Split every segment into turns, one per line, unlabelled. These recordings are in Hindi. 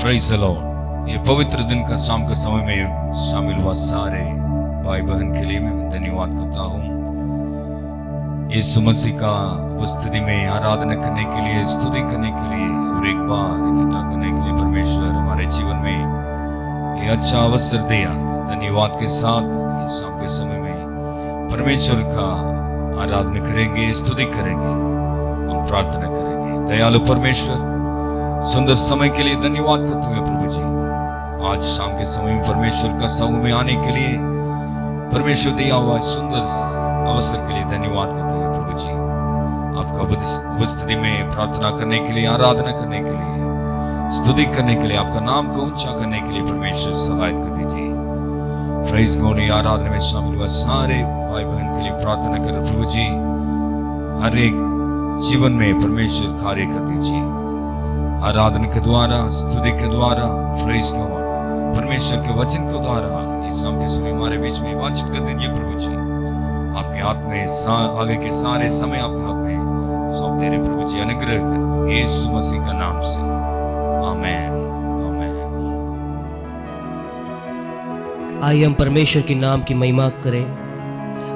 Praise the Lord. ये पवित्र दिन का शाम के समय में शामिल हुआ सारे भाई बहन के लिए मैं धन्यवाद करता हूँ। यीशु मसीह का उपस्थिति में आराधना करने के लिए, स्तुति करने के लिए और एक बार इकट्ठा करने के लिए परमेश्वर हमारे जीवन में ये अच्छा अवसर दिया। धन्यवाद के साथ इस शाम के समय में परमेश्वर का आराधना करेंगे, स्तुति करेंगे, हम प्रार्थना करेंगे। दयालु परमेश्वर, सुंदर समय के लिए धन्यवाद करते हुए प्रभु जी, आज शाम के समय में परमेश्वर का समूह में आने के लिए परमेश्वर दिया हुआ सुंदर अवसर के लिए धन्यवाद करते हुए प्रभु जी, आपका उपस्थिति में प्रार्थना करने के लिए, आराधना करने के लिए, स्तुति करने के लिए, आपका नाम को ऊंचा करने के लिए परमेश्वर सहायता कर दीजिए। Praise God. आराधना में शामिल हुआ सारे भाई बहन के लिए प्रार्थना करें प्रभु जी, हर एक जीवन में परमेश्वर कार्य कर दीजिए। आराधना के द्वारा, स्तुति के द्वारा, प्रेज़ गॉड, परमेश्वर के वचन के द्वारा इस शाम के समय हमारे बीच में वांछित कर दीजिए प्रभु जी। आपके हाथ में आगे के सारे समय आपके हाथ में सौंप दे रहे प्रभु जी। अनुग्रह कर यीशु मसीह का नाम से, आमीन, आमीन।
आइए हम परमेश्वर के नाम की महिमा करें।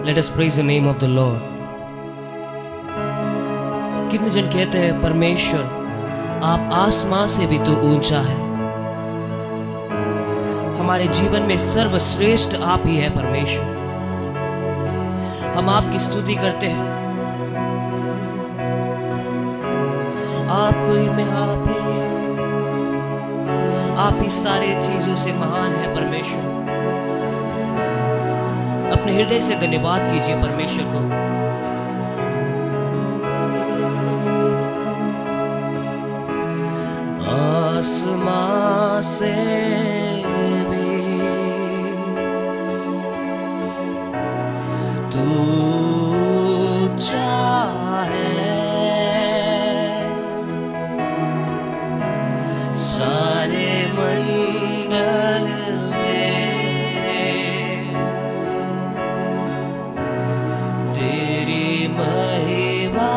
Let us praise the name of the Lord. कितने जन कहते हैं परमेश्वर आप आसमां से भी तो ऊंचा है। हमारे जीवन में सर्वश्रेष्ठ आप ही है परमेश्वर। हम आपकी स्तुति करते हैं। आपको ही में आप ही सारे चीजों से महान है परमेश्वर। अपने हृदय से धन्यवाद कीजिए परमेश्वर को। आसमां से भी तू ऊंचा है, सारे मंडल में तेरी महिमा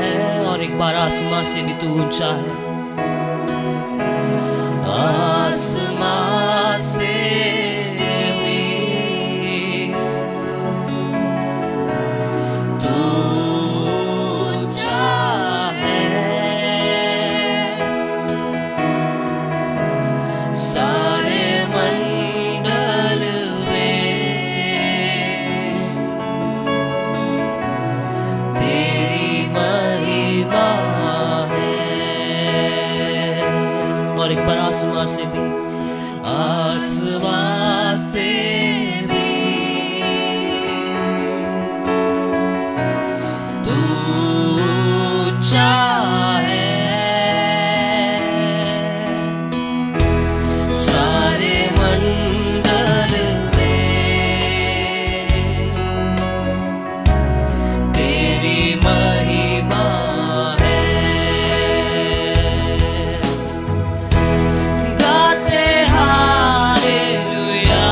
है। और एक बार आसमां से भी तू ऊंचा है। आसमां से भी तू ऊंचा है, सारे मंडल में तेरी महिमा है। और एक बार आसमां से भी, आसमां से भी तू ऊंचा है, सारे मंडल में तेरी महिमा गाते हालेलुया।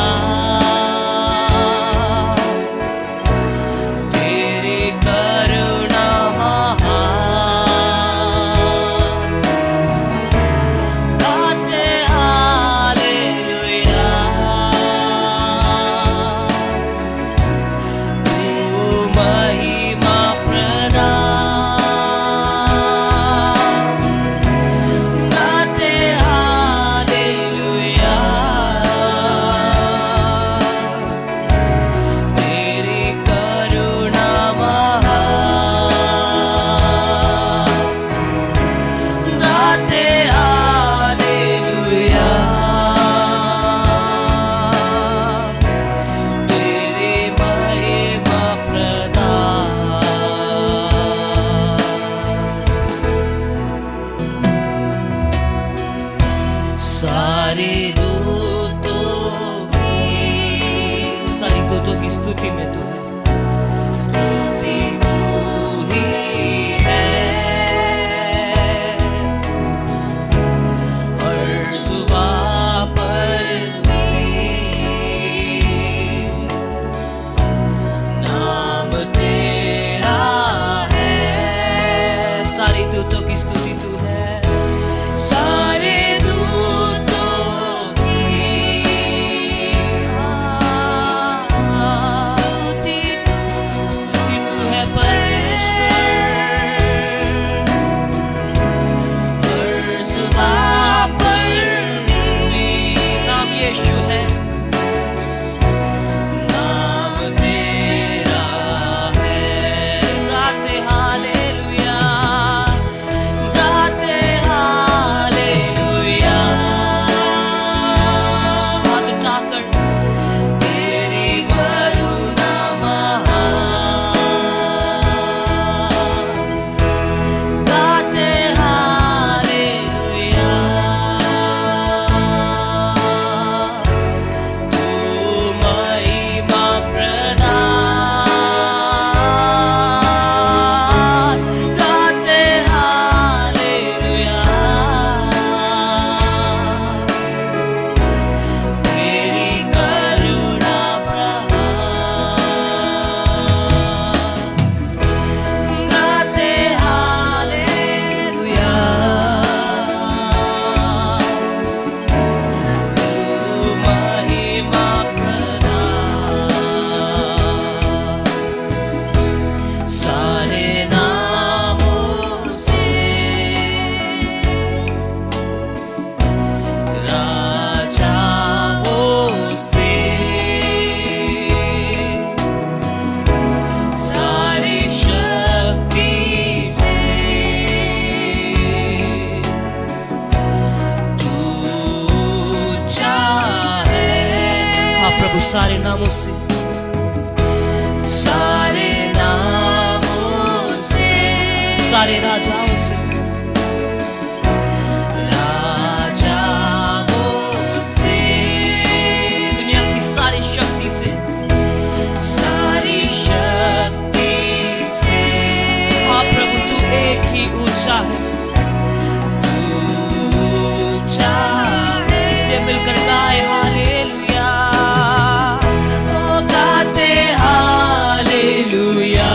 सारे नामों से, सारे नामों से, सारे राजाओं से, राजाओं से, दुनिया की सारी शक्ति से, सारी शक्ति से। हाँ प्रभु, तू एक ही ऊंचा है, ऊंचा है। इसलिए मिलकर गाए हालेलुया, ओ गाते हालेलुया।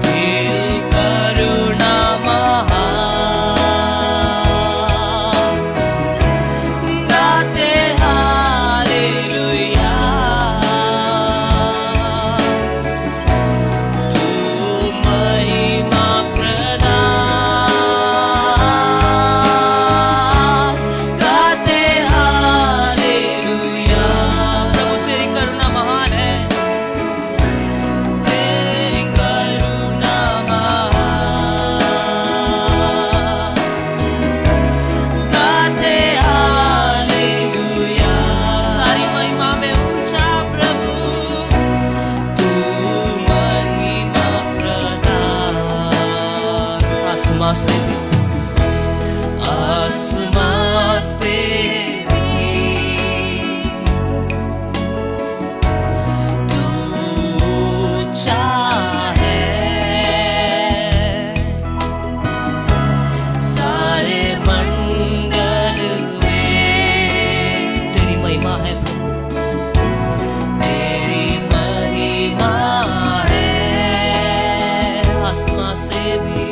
तेरी करुणा महान, गाते हालेलुया। तू महिमा प्रदान, गाते हालेलुया। प्रभु तेरी करुणा महान है, तेरी करुणा महान, गाते हालेलुया। सारी महिमा में ऊंचा प्रभु, तू महिमा प्रदान। आसमां से भी, आसमां से भी तू ऊंचा है। सारे मंडल में तेरी महिमा है प्रभु, तेरी महिमा है। आसमां से भी,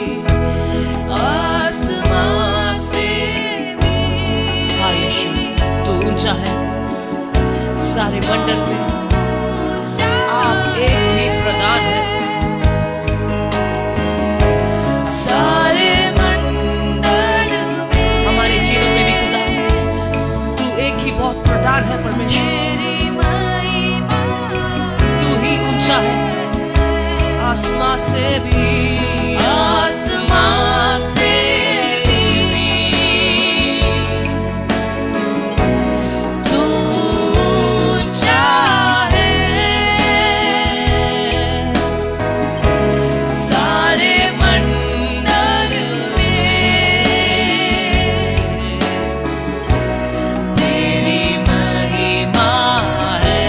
आसमां से भी। हाँ यीशु, तू ऊंचा है। सारे मंडल में आप एक ही प्रधान है। सारे मंडल में, हमारे जीवन में भी खुदा, तू एक ही बहुत प्रधान है परमेश्वर। तू ही ऊंचा है, आसमां से भी, आसमां से भी तू ऊंचा है। सारे मंडल में तेरी महिमा है।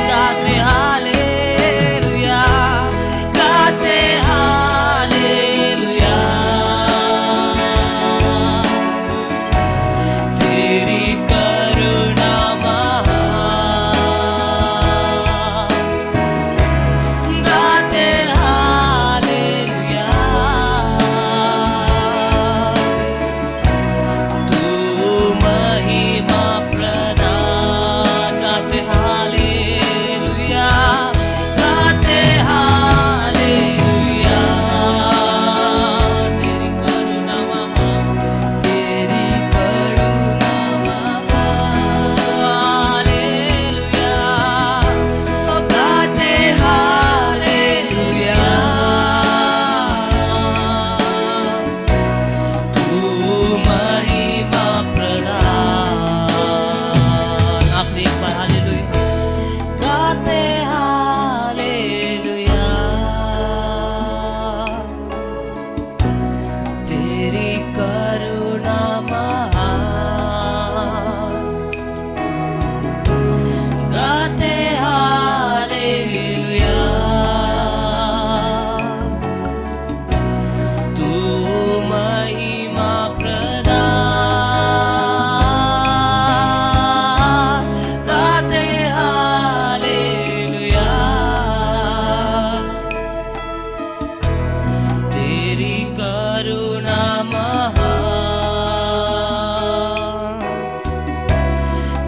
गाते हालेलुया, गाते हालेलुया। तेरी करुणा महान, गाते हालेलुया। तू महिमा प्रदान, गाते हालेलुया, गाते हालेलुया। तेरी करुणा महान, तेरी करुणा महान, हालेलुया। ओ गाते हालेलुया। तू महिमा प्रदान। आखिरी एक बार हालेलुया, गाते हालेलुया। तेरी करुणा महान, गाते हालेलुया। तू महिमा प्रदान, गाते हालेलुया। तेरी करुणा महान,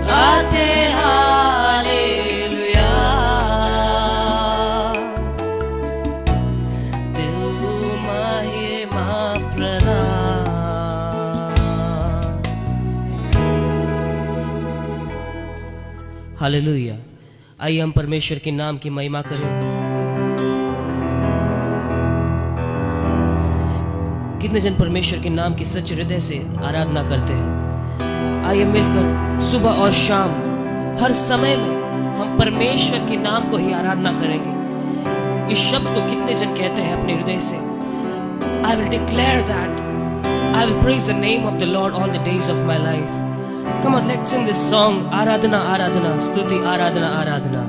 गाते हालेलुया। तू महिमा प्रदान। हालेलुया। आइए हम परमेश्वर के नाम की महिमा करें। कितने जन परमेश्वर के नाम की सच्चे हृदय से आराधना करते हैं? आइए मिलकर सुबह और शाम हर समय में हम परमेश्वर के नाम को ही आराधना करेंगे। इस शब्द को कितने जन कहते हैं अपने हृदय से? I will declare that I will praise the name of the Lord all the days of my life. Come on, let's sing this song. Aradhana, Aradhana, Stuti, Aradhana, Aradhana.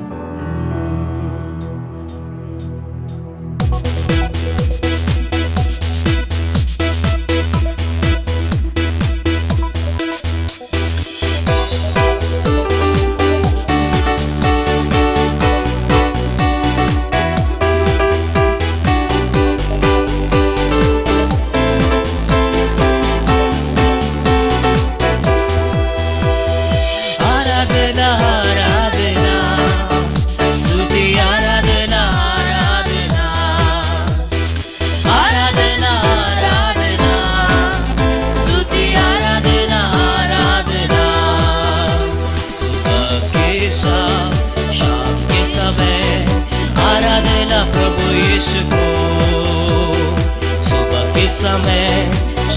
समय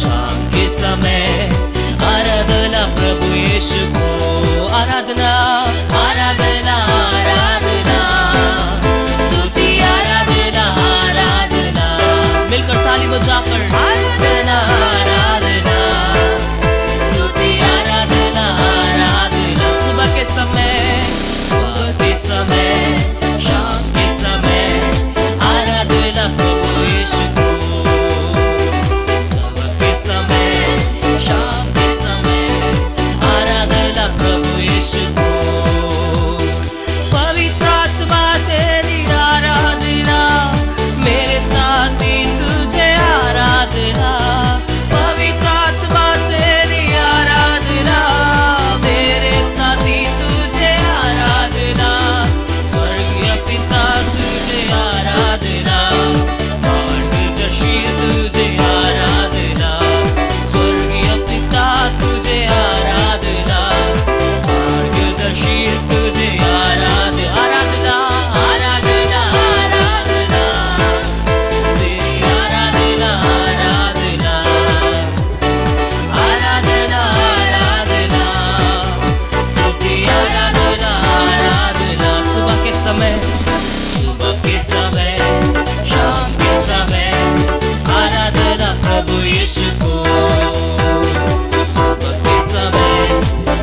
शाम के समय आराधना प्रभु यीशु को आराधना आराधना आराधना स्तुति आराधना आराधना
मिलकर ताली बजाकर
आराधना आराधना स्तुति आराधना आराधना
सुबह के समय
शाम के समय आराधना प्रभु यीशु को शाम के समय आराधना प्रभु यीशु को
पवित्र आत्मा तेरी आराधना मेरे साथ ही तुझे आराधना। पवित्र आत्मा तेरी आराधना मेरे साथ ही तुझे आराधना।
स्वर्गीय पिता तुझे आराधना मार्गदर्शी तुझे आराधना स्वर्गीय पिता तुझे आराधना मार्गदर्शी तुझे आराधना आराधना आराधना तेरी आराधना आराधना आराधना आराधना स्तुति आराधना आराधना
सुबह के समय
शाम के समय आराधना प्रभु यीशु को सुबह के समय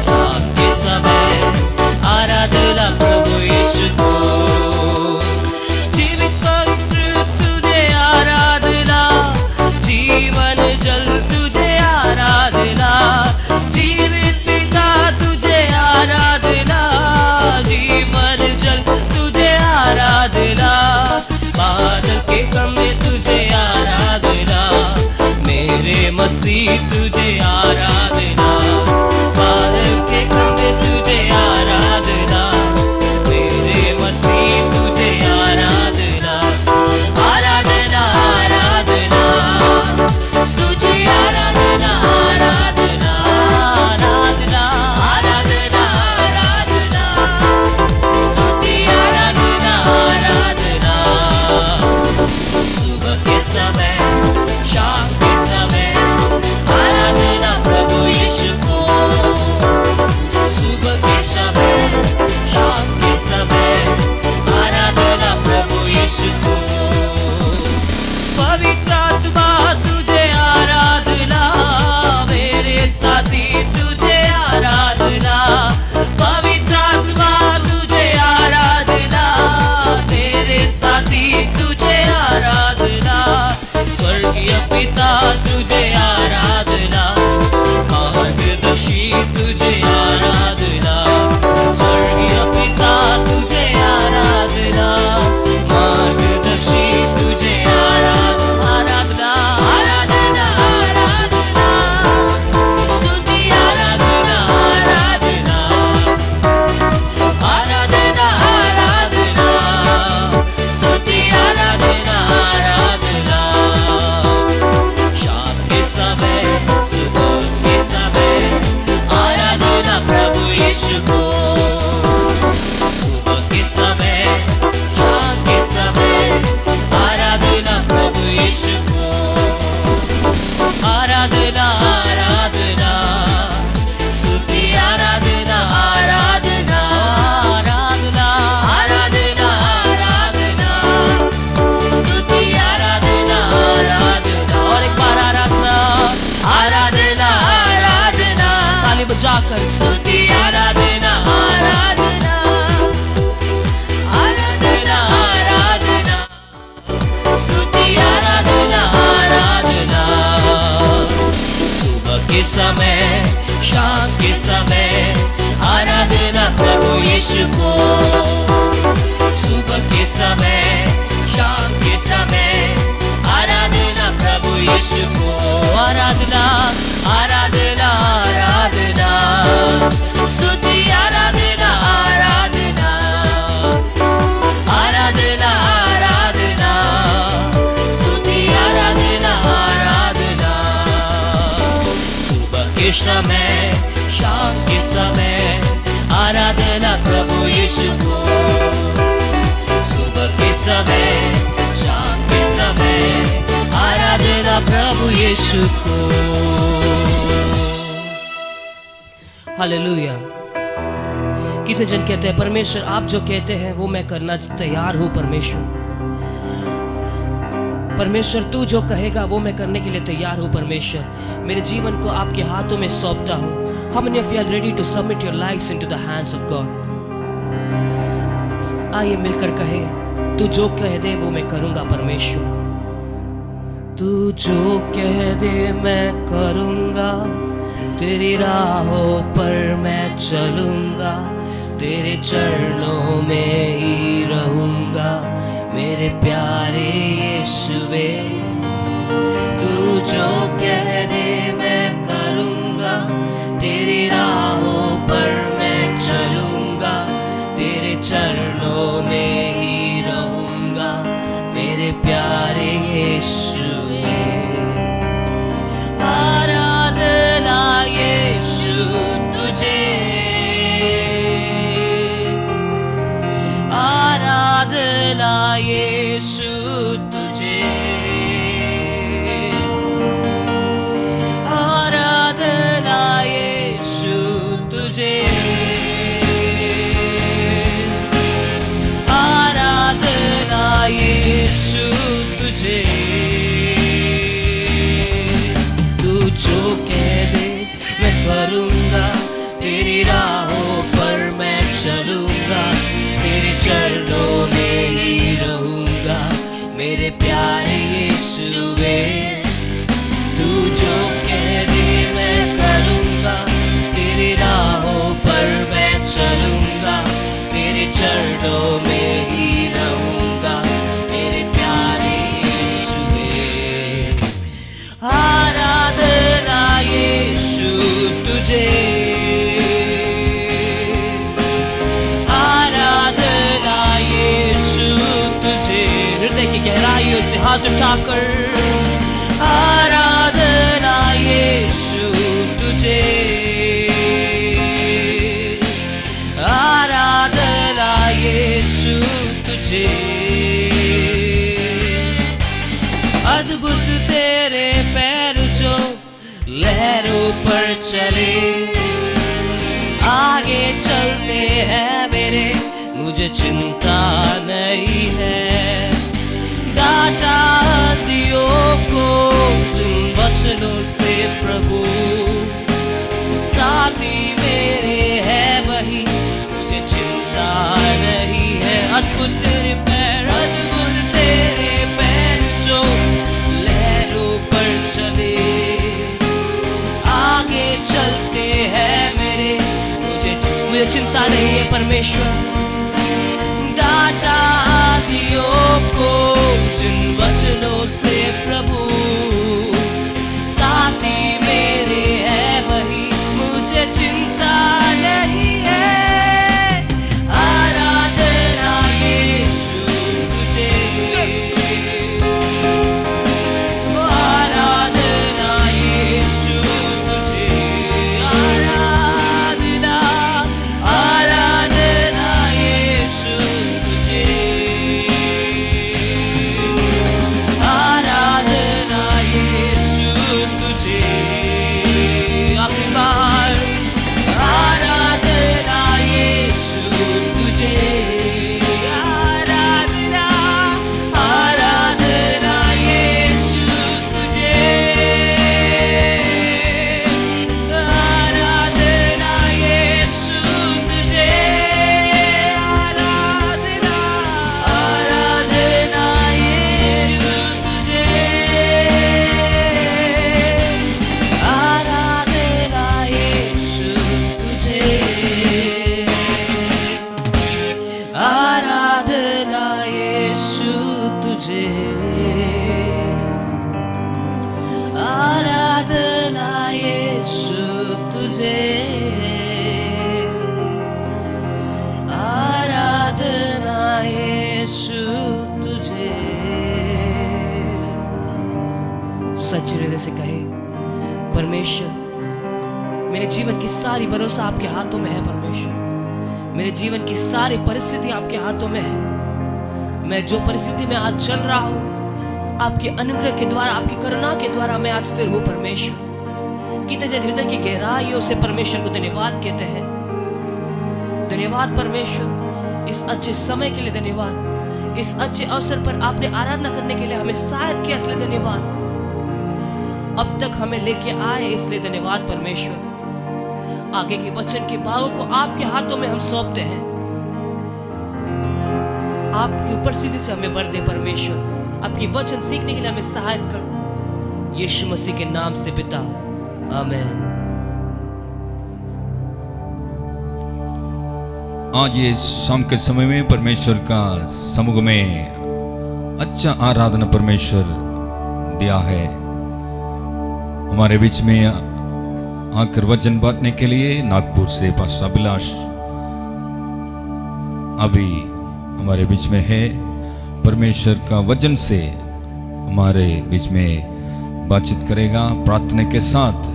शाम के समय आराधना प्रभु यीशु को
जीवित पवित्र तुझे आराधना जीवन जल तुझे आराधना। जीवित पिता तुझे आराधना जीवन जल तुझे आराधना। बादल के कमरे तुझे आराधना मेरे मसीह तुझे आराधना। बादल के कमरे तुझे आराधना मेरे मसीह तुझे आराधना।
आराधना आराधना तुझे आराधना आराधना
आराधना
आराधना आराधना स्तुति आराधना आराधना सुबह के समय शाम के समय आराधना प्रभु यीशु को सुबह के समय शाम के समय आराधना प्रभु यीशु को
पवित्र आत्मा तुझे आराधना मेरे साथी तुझे आराधना। पवित्र आत्मा तुझे आराधना मेरे साथी तुझे आराधना।
समय, शाम के समय आराधना प्रभु यीशु को। सुबह के समय, शाम के समय आराधना प्रभु यीशु को।
हालेलुया। कितने जन कहते हैं परमेश्वर आप जो कहते हैं वो मैं करना तैयार हूं। परमेश्वर तू जो कहेगा वो मैं करने के लिए तैयार हूं। परमेश्वर मेरे जीवन को आपके हाथों में सौंपता हूं। How many of you are ready to submit your lives into the hands of God? आइए मिलकर कहें, तू जो कह दे वो मैं करूंगा परमेश्वर। तू जो कह दे मैं करूंगा, तेरी राहों पर मैं चलूंगा, तेरे चरणों में ही रहूंगा मेरे प्यारे यीशुवे। तू जो कह दे मैं करूंगा, तेरी राहों पर मैं चलूंगा, तेरे चरणों में ही रहूंगा मेरे प्यारे यीशुवे। आराधना यीशु तुझे, आराधना यीशु तुझे, आराधना यीशु तुझे, आराधना यीशु तुझे। तू जो कह दे मैं करूंगा, तेरी राहों पर मैं चलूंगा, तेरे चरणों में ही रहूंगा मेरे प्यारे यीशुवे। तू जो कह दे मैं करूंगा, तेरी राहों पर मैं चलूंगा, तेरे चरणों में ही रहूंगा मेरे प्यारे यीशुवे। आराधना यीशु तुझे, गहराइयों से हाथ उठाकर आराधना यीशु तुझे, आराधना यीशु तुझे। अद्भुत तेरे पैर जो लहरों पर चले, आगे चलते हैं मेरे, मुझे चिंता नहीं है। डांटा दियों को जिन वचनों से प्रभु, साथी मेरे है वही, मुझे चिंता नहीं है। अद्भुत तेरे पैर, अद्भुत तेरे पैर जो लहरों पर चले, आगे चलते हैं मेरे, मुझे चिंता नहीं है परमेश्वर। डांटा दियों को जिन वचनों से प्रभु, साथी मेरे है वही, मुझे चिंता नहीं है। आराधना यीशु तुझे, आराधना यीशु तुझे, आराधना, आराधना यीशु तुझे, आराधना यीशु तुझे। आखिरी बार आराधना यीशु तुझे, आराधना, आराधना यीशु तुझे, आराधना यीशु तुझे, आराधना, आराधना यीशु तुझे, आराधना यीशु तुझे, आराधना यीशु तुझे, आराधना यीशु तुझे, आराधना यीशु तुझे। सच्चे हृदय से कहे, परमेश्वर मेरे जीवन की सारी भरोसा आपके हाथों में है परमेश्वर। मेरे जीवन की सारी परिस्थिति आपके हाथों में है। मैं जो परिस्थिति में आज चल रहा हूं, आपके अनुग्रह के द्वारा, आपकी करुणा के द्वारा मैं आज स्थिर हूं परमेश्वर। कितने जन हृदय की गहराइयों से परमेश्वर को धन्यवाद कहते हैं। धन्यवाद परमेश्वर, इस अच्छे समय के लिए धन्यवाद। इस अच्छे अवसर पर आपने आराधना करने के लिए हमें शायद किया, इसलिए धन्यवाद। अब तक हमें लेके आए, इसलिए धन्यवाद परमेश्वर। आगे के वचन के भागों को आपके हाथों में हम सौंपते हैं। आपकी उपस्थिति से हमें भर दे परमेश्वर। आपकी वचन सीखने के लिए हमें सहायता कर, यीशु मसीह के नाम से पिता, आमीन।
आज ये शाम के समय में परमेश्वर का समुख में अच्छा आराधना परमेश्वर दिया है। हमारे बीच में आकर वचन बांटने के लिए नागपुर से पास्टर अभिलाष अभी हमारे बीच में है। परमेश्वर का वचन से हमारे बीच में बातचीत करेगा। प्रार्थना के साथ,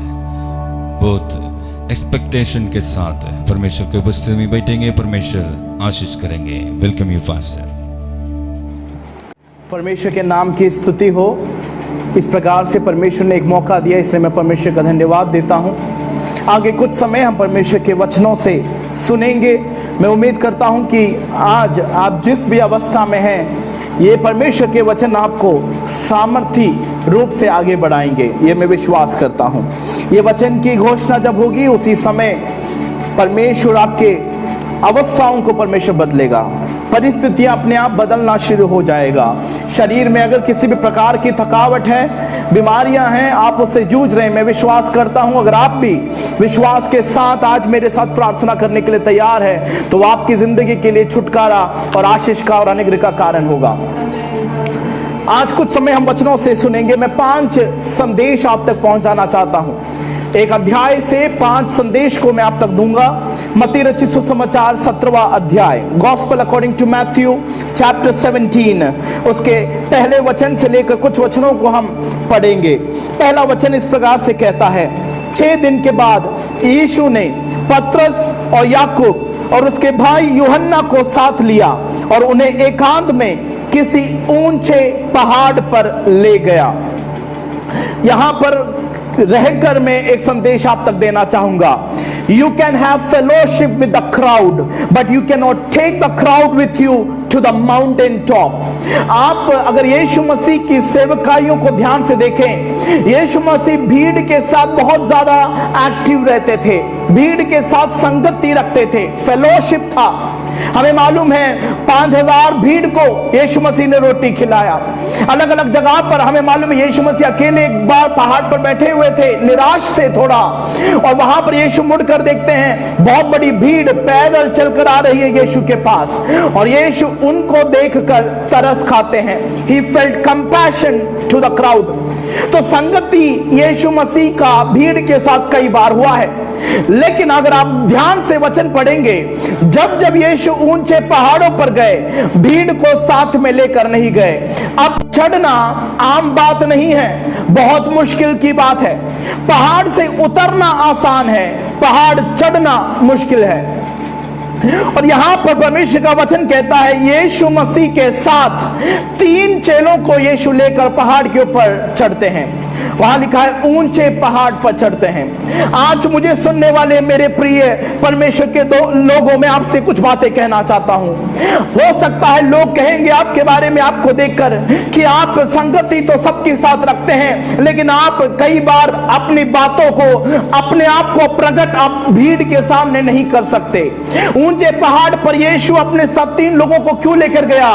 बहुत एक्सपेक्टेशन के साथ परमेश्वर के उपस्थिति में बैठेंगे, परमेश्वर आशीष करेंगे। Welcome you pastor.
परमेश्वर के नाम की स्तुति हो। इस प्रकार से परमेश्वर ने एक मौका दिया, इसलिए मैं परमेश्वर का धन्यवाद देता हूँ। आगे कुछ समय हम परमेश्वर के वचनों से सुनेंगे। मैं उम्मीद करता हूँ कि आज आप जिस भी अवस्था में हैं, ये परमेश्वर के वचन आपको सामर्थी रूप से आगे बढ़ाएंगे, ये मैं विश्वास करता हूँ। ये वचन की घोषणा जब होगी, उसी समय परमेश्वर आपके अवस्थाओं को परमेश्वर बदलेगा। परिस्थितियां अपने आप बदलना शुरू हो जाएगा। शरीर में अगर किसी भी प्रकार की थकावट है, बीमारियां हैं, आप उससे जूझ रहे हैं, मैं विश्वास करता हूं अगर आप भी विश्वास के साथ आज मेरे साथ प्रार्थना करने के लिए तैयार है, तो आपकी जिंदगी के लिए छुटकारा और आशीष का और अनुग्रह का कारण होगा। आज कुछ समय हम वचनों से सुनेंगे। मैं 5 संदेश आप तक पहुंचाना चाहता हूं। एक अध्याय से 5 संदेश को मैं आप तक दूंगा। मत्ती रचित सुसमाचार 17वां अध्याय, gospel according to Matthew chapter 17, उसके पहले वचन से लेकर कुछ वचनों को हम पढ़ेंगे। पहला वचन इस प्रकार से कहता है, 6 दिन के बाद यीशु ने पतरस और याकूब और उसके भाई यूहन्ना को साथ लिया और उन्हें एकांत में किसी ऊंचे पहाड़ पर ले गया। यहां पर रहकर मैं एक संदेश आप तक देना चाहूंगा। You can have fellowship with the crowd, but you can not take the crowd with you to the mountain top. आप अगर यीशु मसीह की सेवकाइयों को ध्यान से देखें, यीशु मसीह भीड़ के साथ बहुत ज्यादा एक्टिव रहते थे, भीड़ के साथ संगति रखते थे, फेलोशिप था। हमें मालूम है 5000 भीड़ को यीशु मसीह ने रोटी खिलाया। अलग अलग जगह पर हमें मालूम है यीशु मसीह अकेले एक बार पहाड़ पर बैठे हुए थे, निराश थे थोड़ा, और वहां पर यीशु मुड़कर देखते हैं बहुत बड़ी भीड़ पैदल चलकर आ रही है यीशु के पास, और यीशु उनको देखकर तरस खाते हैं। He felt compassion to the crowd। तो संगति यीशु मसीह का भीड़ के साथ कई बार हुआ है। लेकिन अगर आप ध्यान से वचन पढ़ेंगे, जब जब यीशु ऊंचे पहाड़ों पर गए, भीड़ को साथ में लेकर नहीं गए। अब चढ़ना आम बात नहीं है, बहुत मुश्किल की बात है। पहाड़ से उतरना आसान है, पहाड़ चढ़ना मुश्किल है। और यहां पर परमेश्वर का वचन कहता है, यीशु मसीह के साथ 3 चेलों को यीशु लेकर पहाड़ के ऊपर चढ़ते हैं। वहां लिखा है ऊंचे पहाड़ पर चढ़ते हैं। आज मुझे सुनने वाले मेरे प्रिय परमेश्वर के लोगों में आपसे कुछ बातें कहना चाहता हूं। हो सकता है लोग कहेंगे आपके बारे में, आपको देखकर, कि आप संगति तो सबके साथ रखते हैं, लेकिन आप कई बार अपनी बातों को, अपने आप को प्रकट आप भीड़ के सामने नहीं कर सकते। ऊंचे पहाड़ पर यीशु अपने 3 लोगों को क्यों लेकर गया?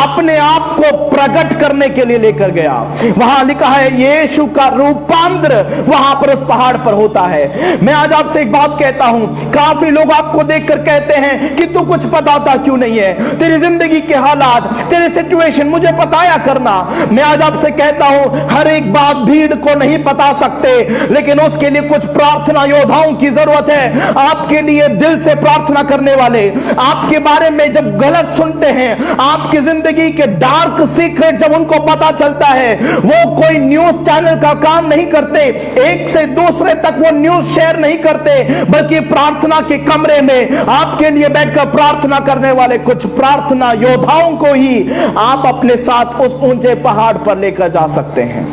अपने आप को प्रकट करने के लिए लेकर गया। वहां लिखा है यीशु का रूपांतर वहां पर उस पहाड़ पर होता है। मैं आज आपसे एक बात कहता हूं, काफी लोग आपको देखकर कहते हैं कि तू कुछ बताता क्यों नहीं है, तेरी जिंदगी के हालात, तेरे सिचुएशन मुझे बताया करना। मैं आज आपसे कहता हूं, हर एक बात भीड़ को नहीं बता सकते, लेकिन उसके लिए कुछ प्रार्थना योद्धाओं की जरूरत है। आपके लिए दिल से प्रार्थना करने वाले, आपके बारे में जब गलत सुनते हैं, आपकी जिंदगी के डार्क सीक्रेट सीक्रेट जब उनको पता चलता है, वो कोई न्यूज चैनल का काम नहीं करते, एक से दूसरे तक वो न्यूज शेयर नहीं करते, बल्कि प्रार्थना के कमरे में आपके लिए बैठकर प्रार्थना करने वाले कुछ प्रार्थना योद्धाओं को ही आप अपने साथ उस ऊंचे पहाड़ पर लेकर जा सकते हैं।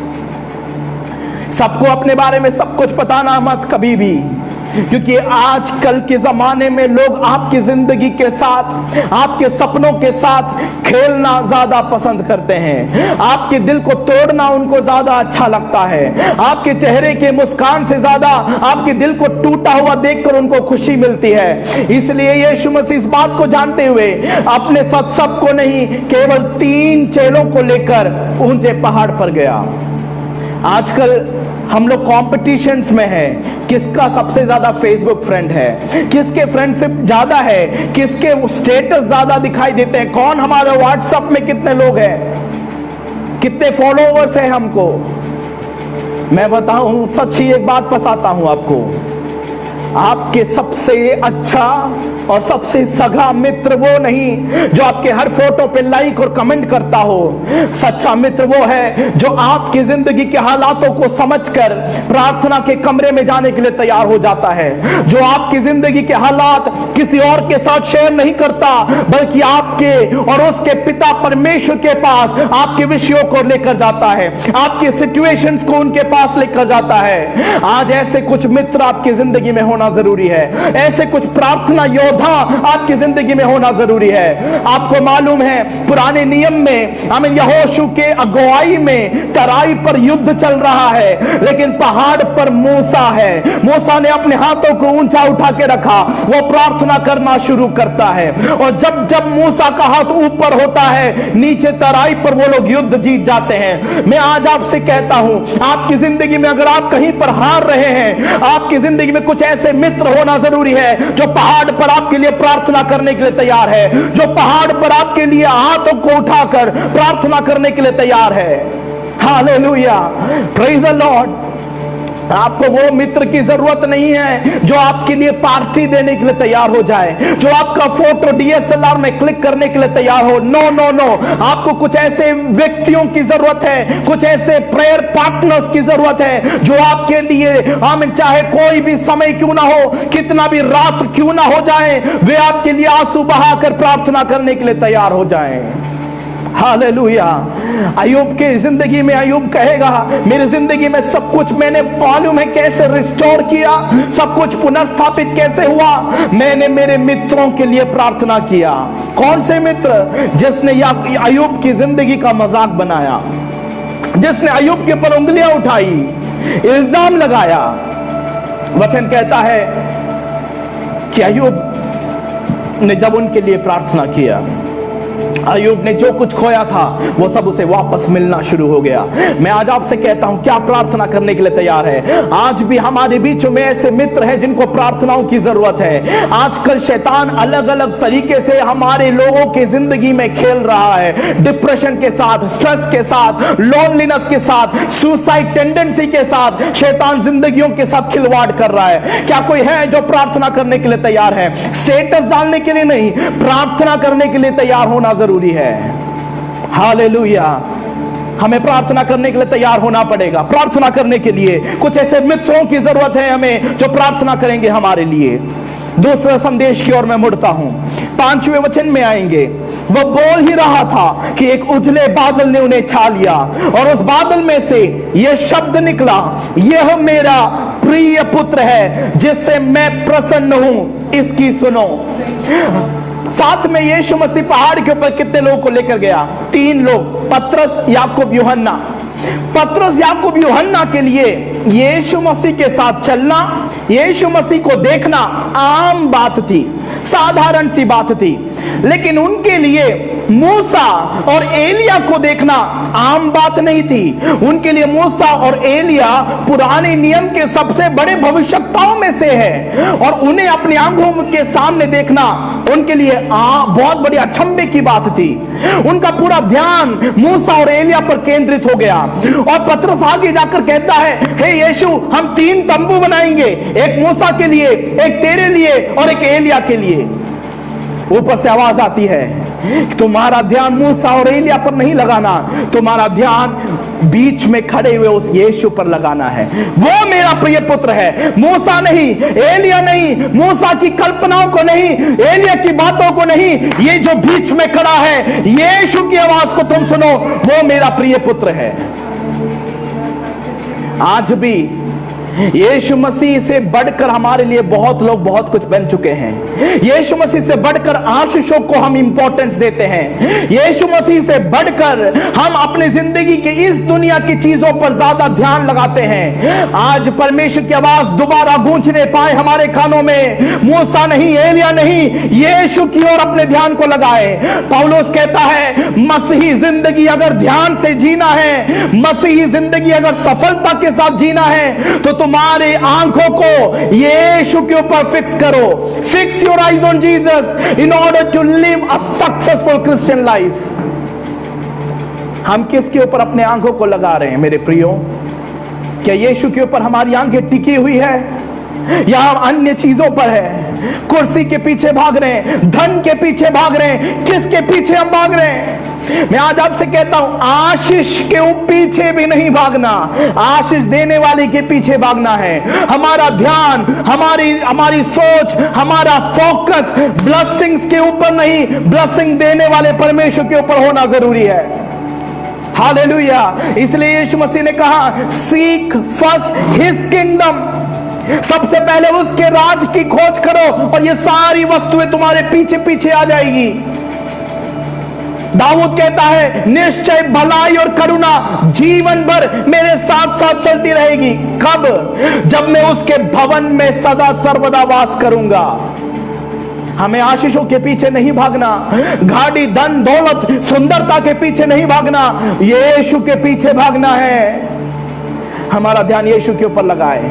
सबको अपने बारे में सब कुछ बताना मत कभी भी, क्योंकि आजकल के जमाने में लोग आपकी जिंदगी के साथ, आपके सपनों के साथ खेलना ज्यादा पसंद करते हैं। आपके दिल को तोड़ना उनको ज्यादा अच्छा लगता है। आपके चेहरे के मुस्कान से ज्यादा आपके दिल को टूटा हुआ देखकर उनको खुशी मिलती है। इसलिए यीशु मसीह इस बात को जानते हुए अपने साथ सबको नहीं, केवल 3 चेलों को लेकर ऊंचे पहाड़ पर गया। आजकल हम लोग कॉम्पिटिशन्स में हैं, किसका सबसे ज्यादा फेसबुक फ्रेंड है, किसके फ्रेंडशिप ज्यादा है, किसके स्टेटस ज्यादा दिखाई देते हैं, कौन हमारे व्हाट्सएप में कितने लोग हैं, कितने फॉलोवर्स हैं हमको। मैं बताऊं, सच्ची एक बात बताता हूं आपको, आपके सबसे अच्छा और सबसे सगा मित्र वो नहीं जो आपके हर फोटो पे लाइक और कमेंट करता हो। सच्चा मित्र वो है जो आपकी जिंदगी के हालातों को समझकर प्रार्थना के कमरे में जाने के लिए तैयार हो जाता है, जो आपकी जिंदगी के हालात किसी और के साथ शेयर नहीं करता, बल्कि आपके और उसके पिता परमेश्वर के पास आपके विषयों को लेकर जाता है, आपके सिचुएशंस को उनके पास लेकर जाता है। आज ऐसे कुछ मित्र आपकी जिंदगी में होना जरूरी है, ऐसे कुछ प्रार्थना योद्धा आपकी जिंदगी में होना जरूरी है। आपको मालूम है पुराने नियम में हमें यहोशू के अगुवाई में तराई पर युद्ध चल रहा है, लेकिन पहाड़ पर मूसा है। मूसा ने अपने हाथों को ऊंचा उठा के रखा, वो प्रार्थना करना शुरू करता है, और जब जब मूसा का हाथ ऊपर होता है, नीचे तराई पर वो लोग युद्ध जीत जाते हैं। मैं आज आपसे कहता हूं, आपकी जिंदगी में अगर आप कहीं पर हार रहे हैं, आपकी जिंदगी में कुछ ऐसे मित्र होना जरूरी है जो पहाड़ पर आपके लिए प्रार्थना करने के लिए तैयार है, जो पहाड़ पर आपके लिए हाथों को उठाकर प्रार्थना करने के लिए तैयार है। Hallelujah, praise the Lord. आपको वो मित्र की जरूरत नहीं है जो आपके लिए पार्टी देने के लिए तैयार हो जाए, जो आपका फोटो डीएसएलआर में क्लिक करने के लिए तैयार हो। नो नो नो, आपको कुछ ऐसे व्यक्तियों की जरूरत है, कुछ ऐसे प्रेयर पार्टनर्स की जरूरत है जो आपके लिए, हम चाहे कोई भी समय क्यों ना हो, कितना भी रात क्यों ना हो जाए, वे आपके लिए आंसू बहाकर प्रार्थना करने के लिए तैयार हो जाएं। हालेलुया। अय्यूब के जिंदगी में अय्यूब कहेगा, मेरी जिंदगी में सब कुछ मैंने मालूम है कैसे रिस्टोर किया, सब कुछ पुनर्स्थापित कैसे हुआ, मैंने मेरे मित्रों के लिए प्रार्थना किया। कौन से मित्र? जिसने अय्यूब की जिंदगी का मजाक बनाया, जिसने अय्यूब के ऊपर उंगलियां उठाई, इल्जाम लगाया। वचन कहता है कि अय्यूब ने जब उनके लिए प्रार्थना किया, अय्यूब ने जो कुछ खोया था वो सब उसे वापस मिलना शुरू हो गया। मैं आज आपसे कहता हूं, क्या प्रार्थना करने के लिए तैयार है? आज भी हमारे बीच में ऐसे मित्र हैं जिनको प्रार्थनाओं की जरूरत है। आजकल शैतान अलग अलग तरीके से हमारे लोगों की जिंदगी में खेल रहा है, डिप्रेशन के साथ, स्ट्रेस के साथ, लोनलीनेस के साथ, सुसाइड टेंडेंसी के साथ शैतान जिंदगियों के साथ खिलवाड़ कर रहा है। क्या कोई है जो प्रार्थना करने के लिए तैयार है? स्टेटस डालने के लिए नहीं, प्रार्थना करने के लिए तैयार होना जरूरी है। हालेलुया। हमें प्रार्थना करने के लिए तैयार होना पड़ेगा। प्रार्थना करने के लिए कुछ ऐसे मित्रों की जरूरत है हमें जो प्रार्थना करेंगे हमारे लिए। दूसरा संदेश की ओर मैं मुड़ता हूं, 5वें वचन में आएंगे। वह बोल ही रहा था कि एक उजले बादल ने उन्हें छा लिया, और उस बादल में से यह शब्द निकला, यह मेरा प्रिय पुत्र है जिससे मैं प्रसन्न हूं, इसकी सुनो। साथ में यीशु मसीह पहाड़ के ऊपर कितने लोगों को लेकर गया? 3 लोग, पतरस, याकूब, यूहन्ना। पतरस, याकूब, यूहन्ना के लिए यीशु मसीह के साथ चलना, यीशु मसीह को देखना आम बात थी, साधारण सी बात थी। लेकिन उनके लिए मूसा और एलिया को देखना आम बात नहीं थी। उनके लिए मूसा और एलिया पुराने नियम के सबसे बड़े भविष्यवक्ताओं में से है, और उन्हें अपनी आंखों के सामने देखना उनके लिए बहुत बड़ी अचंभे की बात थी। उनका पूरा ध्यान मूसा और एलिया पर केंद्रित हो गया। और पतरस आगे जाकर कहता है, हे यीशु, हम 3 तंबू बनाएंगे, एक मूसा के लिए, एक तेरे लिए और एक एलिया के लिए। ऊपर से आवाज आती है, तुम्हारा ध्यान मूसा और एलिया पर नहीं लगाना, तुम्हारा ध्यान बीच में खड़े हुए उस यीशु पर लगाना है। वो मेरा प्रिय पुत्र है, मूसा नहीं, एलिया नहीं, मूसा की कल्पनाओं को नहीं, एलिया की बातों को नहीं, ये जो बीच में खड़ा है यीशु की आवाज को तुम सुनो, वो मेरा प्रिय पुत्र है। आज भी यीशु मसीह से बढ़कर हमारे लिए बहुत लोग बहुत कुछ बन चुके हैं। यीशु मसीह से बढ़कर आशीषों को हम इंपॉर्टेंस देते हैं। यीशु मसीह से बढ़कर हम अपनी जिंदगी के इस दुनिया की चीजों पर ज्यादा ध्यान लगाते हैं। आज परमेश्वर की आवाज दोबारा गूंजने पाए हमारे कानों में, मूसा नहीं, एलिया नहीं, यीशु की ओर अपने ध्यान को लगाए। पौलुस कहता है मसीही जिंदगी अगर ध्यान से जीना है, मसीही जिंदगी अगर सफलता के साथ जीना है, तो तुम्हारे आंखों को यीशु के ऊपर फिक्स करो। Fix your eyes on Jesus in order to live a successful Christian life. हम किसके ऊपर अपने आंखों को लगा रहे हैं मेरे प्रियो? क्या यीशु के ऊपर हमारी आंखें टिकी हुई है या हम अन्य चीजों पर है? कुर्सी के पीछे भाग रहे हैं, धन के पीछे भाग रहे हैं, किसके पीछे हम भाग रहे हैं? मैं आज आपसे कहता हूं, आशीष के पीछे भी नहीं भागना, आशीष देने वाले के पीछे भागना है। हमारा ध्यान, हमारी सोच, हमारा फोकस ब्लेसिंग्स के ऊपर नहीं, ब्लेसिंग देने वाले परमेश्वर के ऊपर होना जरूरी है। हालेलुया। इसलिए यीशु मसीह ने कहा, सीक फर्स्ट हिज किंगडम, सबसे पहले उसके राज की खोज करो और ये सारी वस्तुएं तुम्हारे पीछे पीछे आ जाएगी। दाऊद कहता है, निश्चय भलाई और करुणा जीवन भर मेरे साथ साथ चलती रहेगी। कब? जब मैं उसके भवन में सदा सर्वदा वास करूंगा। हमें आशीषों के पीछे नहीं भागना, गाड़ी, धन, दौलत, सुंदरता के पीछे नहीं भागना, यीशु के पीछे भागना है। हमारा ध्यान यीशु के ऊपर लगाए,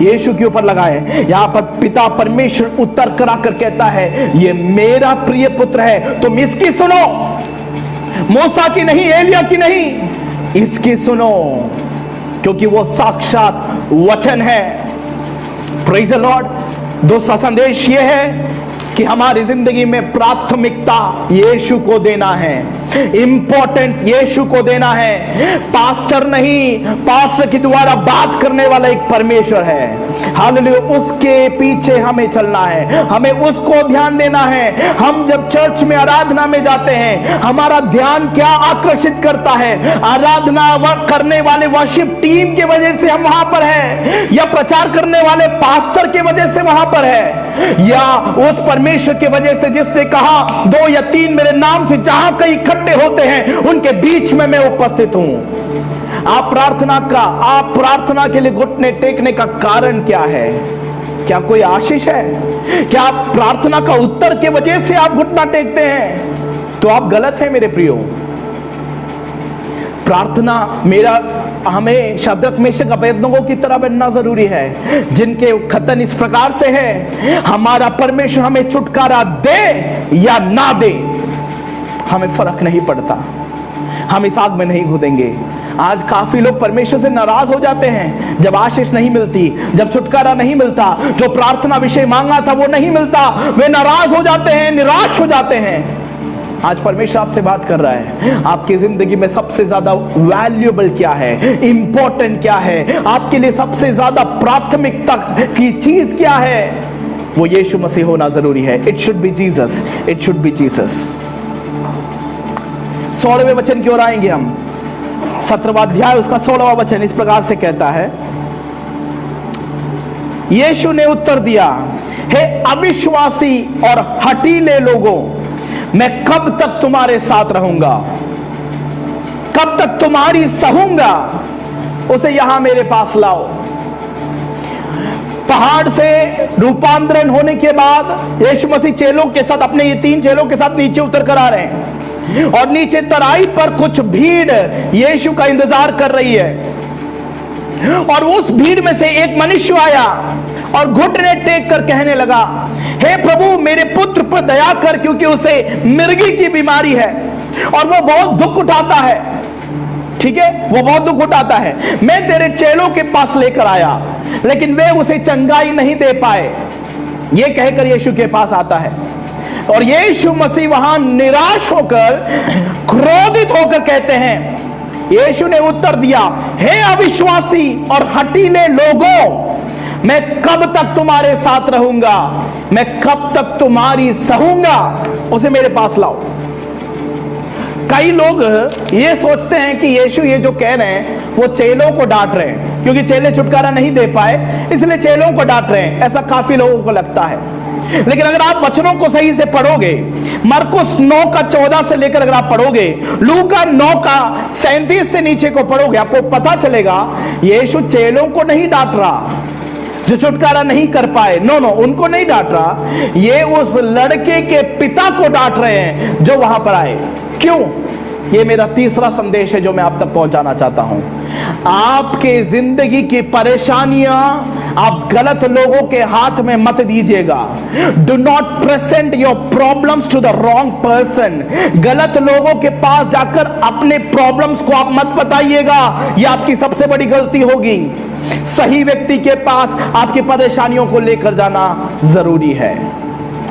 यीशु के ऊपर लगाए। यहां पर पिता परमेश्वर उत्तर कराकर कहता है, ये मेरा प्रिय पुत्र है, तुम इसकी सुनो। मूसा की नहीं, एलिया की नहीं, इसकी सुनो, क्योंकि वो साक्षात वचन है। Praise the Lord. दूसरा संदेश ये है कि हमारी जिंदगी में प्राथमिकता यीशु को देना है, इंपॉर्टेंस यीशु को देना है। पास्टर नहीं, पास्टर के द्वारा बात करने वाला एक परमेश्वर है। हालेलुया। उसके पीछे हमें चलना है, हमें उसको ध्यान देना है। हम जब चर्च में आराधना में जाते हैं, हमारा ध्यान क्या आकर्षित करता है? आराधना करने वाले वर्शिप टीम के वजह से हम वहां पर हैं, या प्रचार करने वाले पास्टर के वजह से वहां पर है, या उस परमेश्वर की वजह से जिसने कहा 2 या 3 मेरे नाम से जहां कहीं इकट्ठे होते हैं उनके बीच में मैं उपस्थित हूं। आप प्रार्थना के लिए घुटने टेकने का कारण क्या है? क्या कोई आशीष है? क्या आप प्रार्थना का उत्तर के वजह से आप घुटना टेकते हैं? तो आप गलत हैं मेरे प्रियो। प्रार्थना हमें शद्रक मेशक अबेदनगो की तरह बनना जरूरी है, जिनके कथन इस प्रकार से है, हमारा परमेश्वर हमें छुटकारा दे या ना दे, हमें फर्क नहीं पड़ता, हम इस आग में नहीं कूदेंगे। आज काफी लोग परमेश्वर से नाराज हो जाते हैं जब आशीष नहीं मिलती, जब छुटकारा नहीं मिलता, जो प्रार्थना विषय मांगा था वो नहीं मिलता, वे नाराज हो जाते हैं, निराश हो जाते हैं। आज परमेश्वर आपसे बात कर रहा है, आपकी जिंदगी में सबसे ज्यादा वैल्यूएबल क्या है, इंपॉर्टेंट क्या है, आपके लिए सबसे ज्यादा प्राथमिकता की चीज क्या है? वो यीशु मसीह होना जरूरी है। It should be Jesus, it should be Jesus. 16वें वचन की ओर आएंगे हम। 17वां अध्याय उसका 16वां वचन इस प्रकार से कहता है, यीशु ने उत्तर दिया, हे अविश्वासी और हठीले लोगों, मैं कब तक तुम्हारे साथ रहूंगा, कब तक तुम्हारी सहूंगा? उसे यहां मेरे पास लाओ। पहाड़ से रूपांतरण होने के बाद यीशु मसीह चेलों के साथ, अपने ये 3 चेलों के साथ नीचे उतर कर आ रहे हैं, और नीचे तराई पर कुछ भीड़ यीशु का इंतजार कर रही है। और उस भीड़ में से एक मनुष्य आया और घुटने टेक कर कहने लगा, हे प्रभु मेरे पुत्र पर दया कर, क्योंकि उसे मिर्गी की बीमारी है और वो बहुत दुख उठाता है। ठीक है, वो बहुत दुख उठाता है। मैं तेरे चेलों के पास लेकर आया, लेकिन वे उसे चंगाई नहीं दे पाए। ये कहकर यीशु के पास आता है। और यीशु मसीह वहां निराश होकर, क्रोधित होकर कहते हैं, यीशु ने उत्तर दिया, हे अविश्वासी और हठीले लोगों, मैं कब तक तुम्हारे साथ रहूंगा, मैं कब तक तुम्हारी सहूंगा, उसे मेरे पास लाओ। कई लोग ये सोचते हैं कि यीशु ये जो कह रहे हैं वो चेलों को डांट रहे हैं, क्योंकि चेले छुटकारा नहीं दे पाए इसलिए चेलों को डांट रहे हैं, ऐसा काफी लोगों को लगता है। लेकिन अगर आप वचनों को सही से पढ़ोगे, मरकुस 9 का 14 से लेकर अगर आप पढ़ोगे, लूका 9 का 37 से नीचे को पढ़ोगे, आपको पता चलेगा यीशु चेलों को नहीं डांट रहा जो छुटकारा नहीं कर पाए। नो, उनको नहीं डांट रहा, ये उस लड़के के पिता को डांट रहे हैं जो वहां पर आए। क्यों? ये मेरा तीसरा संदेश है जो मैं आप तक पहुंचाना चाहता हूं। आपके जिंदगी की परेशानियां आप गलत लोगों के हाथ में मत दीजिएगा। Do not present your problems to the wrong person. गलत लोगों के पास जाकर अपने प्रॉब्लम्स को आप मत बताइएगा, यह आपकी सबसे बड़ी गलती होगी। सही व्यक्ति के पास आपकी परेशानियों को लेकर जाना जरूरी है।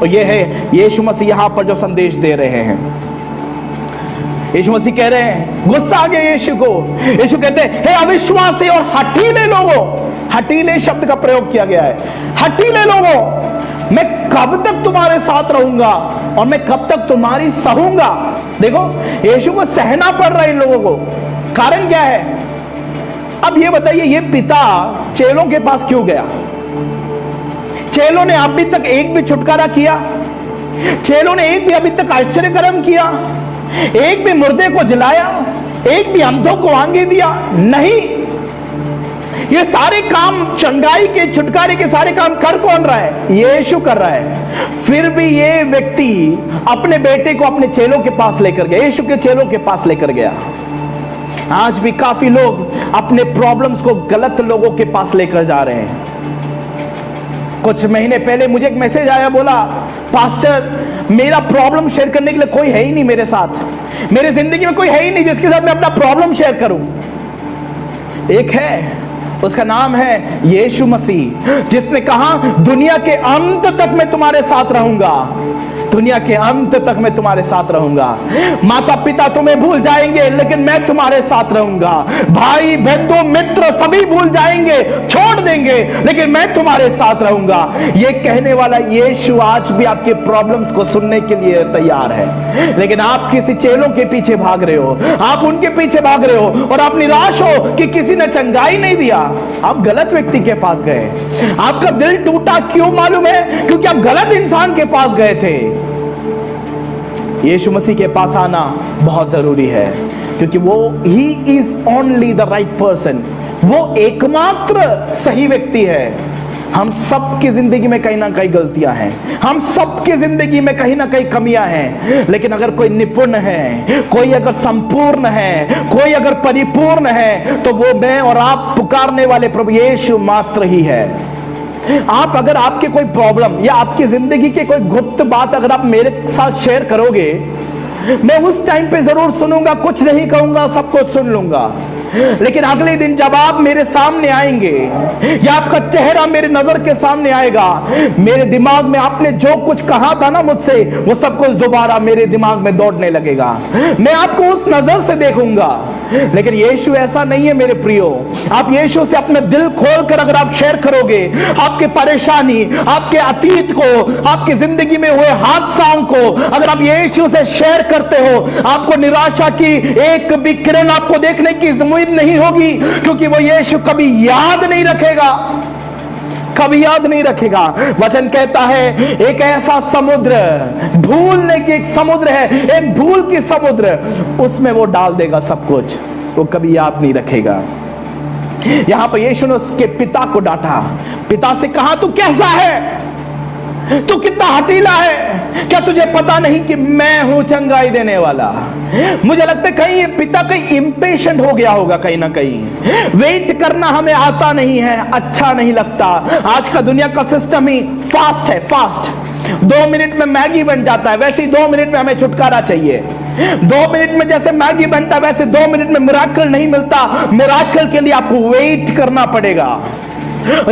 और यह है यीशु मसीह यहां पर जो संदेश दे रहे हैं। यीशु मसीह कह रहे हैं, गुस्सा आ गया यीशु को। यीशु कहते हैं, हे अविश्वासी और हठीले लोगों, हठीले शब्द का प्रयोग किया गया है, हठीले लोगों, मैं कब तक तुम्हारे साथ रहूंगा और मैं कब तक तुम्हारी सहूंगा। देखो, यीशु को सहना पड़ रहा है इन लोगों को। कारण क्या है? अब ये बताइए, ये पिता चेलों के पास क्यों गया? चेलों ने अभी तक एक भी छुटकारा किया? चेलों ने एक भी अभी तक आश्चर्य कर्म किया? एक भी मुर्दे को जलाया? एक भी अंधों को आंगे दिया? नहीं। ये सारे काम, चंगाई के, छुटकारे के सारे काम कर कौन रहा है? यीशु कर रहा है। फिर भी ये व्यक्ति अपने बेटे को अपने चेलों के पास लेकर गया, यीशु के चेलों के पास लेकर गया। आज भी काफी लोग अपने प्रॉब्लम्स को गलत लोगों के पास लेकर जा रहे हैं। कुछ महीने पहले मुझे एक मैसेज आया, बोला, पास्टर मेरा प्रॉब्लम शेयर करने के लिए कोई है ही नहीं मेरे साथ, मेरे जिंदगी में कोई है ही नहीं जिसके साथ मैं अपना प्रॉब्लम शेयर करूं। एक है, उसका नाम है यीशु मसीह, जिसने कहा दुनिया के अंत तक मैं तुम्हारे साथ रहूंगा, दुनिया के अंत तक मैं तुम्हारे साथ रहूंगा। माता पिता तुम्हें भूल जाएंगे लेकिन मैं तुम्हारे साथ रहूंगा। भाई बंधु मित्र सभी भूल जाएंगे, छोड़ देंगे, लेकिन मैं तुम्हारे साथ रहूंगा। ये कहने वाला यीशु आज भी आपके प्रॉब्लम्स को सुनने के लिए तैयार है। लेकिन आप किसी चेलों के पीछे भाग रहे हो, आप उनके पीछे भाग रहे हो और आप निराश हो कि किसी ने चंगाई नहीं दिया। आप गलत व्यक्ति के पास गए। आपका दिल टूटा, क्यों मालूम है? क्योंकि आप गलत इंसान के पास गए थे। यीशु मसीह के पास आना बहुत जरूरी है, क्योंकि वो he is only the right person, वो एकमात्र सही व्यक्ति है। हम सबकी जिंदगी में कहीं ना कहीं गलतियां हैं, हम सबकी जिंदगी में कहीं ना कहीं कमियां हैं, लेकिन अगर कोई निपुण है, कोई अगर संपूर्ण है, कोई अगर परिपूर्ण है, तो वो मैं और आप पुकारने वाले प्रभु यीशु मात्र ही है। आप अगर आपके कोई प्रॉब्लम या आपकी जिंदगी के कोई गुप्त बात अगर आप मेरे साथ शेयर करोगे, मैं उस टाइम पे जरूर सुनूंगा, कुछ नहीं कहूंगा, सब कुछ सुन लूंगा। लेकिन अगले दिन जब आप मेरे सामने आएंगे या आपका चेहरा मेरे नजर के सामने आएगा, मेरे दिमाग में आपने जो कुछ कहा था ना मुझसे, वो सब कुछ दोबारा मेरे दिमाग में दौड़ने लगेगा। मैं आपको उस नजर से देखूंगा। लेकिन यीशु ऐसा नहीं है मेरे प्रियो। आप यीशु से अपना दिल खोलकर अगर आप शेयर करोगे, आपके परेशानी, आपके अतीत को, आपकी जिंदगी में हुए हादसाओं को अगर आप यीशु से शेयर करते हो, आपको निराशा की एक भी किरण आपको देखने की उम्मीद नहीं होगी, क्योंकि वो यीशु कभी याद नहीं रखेगा, कभी याद नहीं रखेगा। वचन कहता है एक ऐसा समुद्र, भूलने की एक समुद्र है, एक भूल की समुद्र, उसमें वो डाल देगा सब कुछ, वो कभी याद नहीं रखेगा। यहां पर यीशु ने उसके पिता को डांटा, पिता से कहा तू कैसा है, तू कितना हठीला है, क्या तुझे पता नहीं कि मैं हूं चंगाई देने वाला। मुझे लगता है कहीं ये पिता कहीं इंपेशेंट हो गया होगा, कहीं ना कहीं वेट करना हमें आता नहीं है, अच्छा नहीं लगता। आज का दुनिया का सिस्टम ही फास्ट है, फास्ट। 2 मिनट में मैगी बन जाता है, वैसे ही 2 मिनट में हमें छुटकारा चाहिए। 2 मिनट में जैसे मैगी बनता है, वैसे 2 मिनट में मिराकल नहीं मिलता। मिराकल के लिए आपको वेट करना पड़ेगा।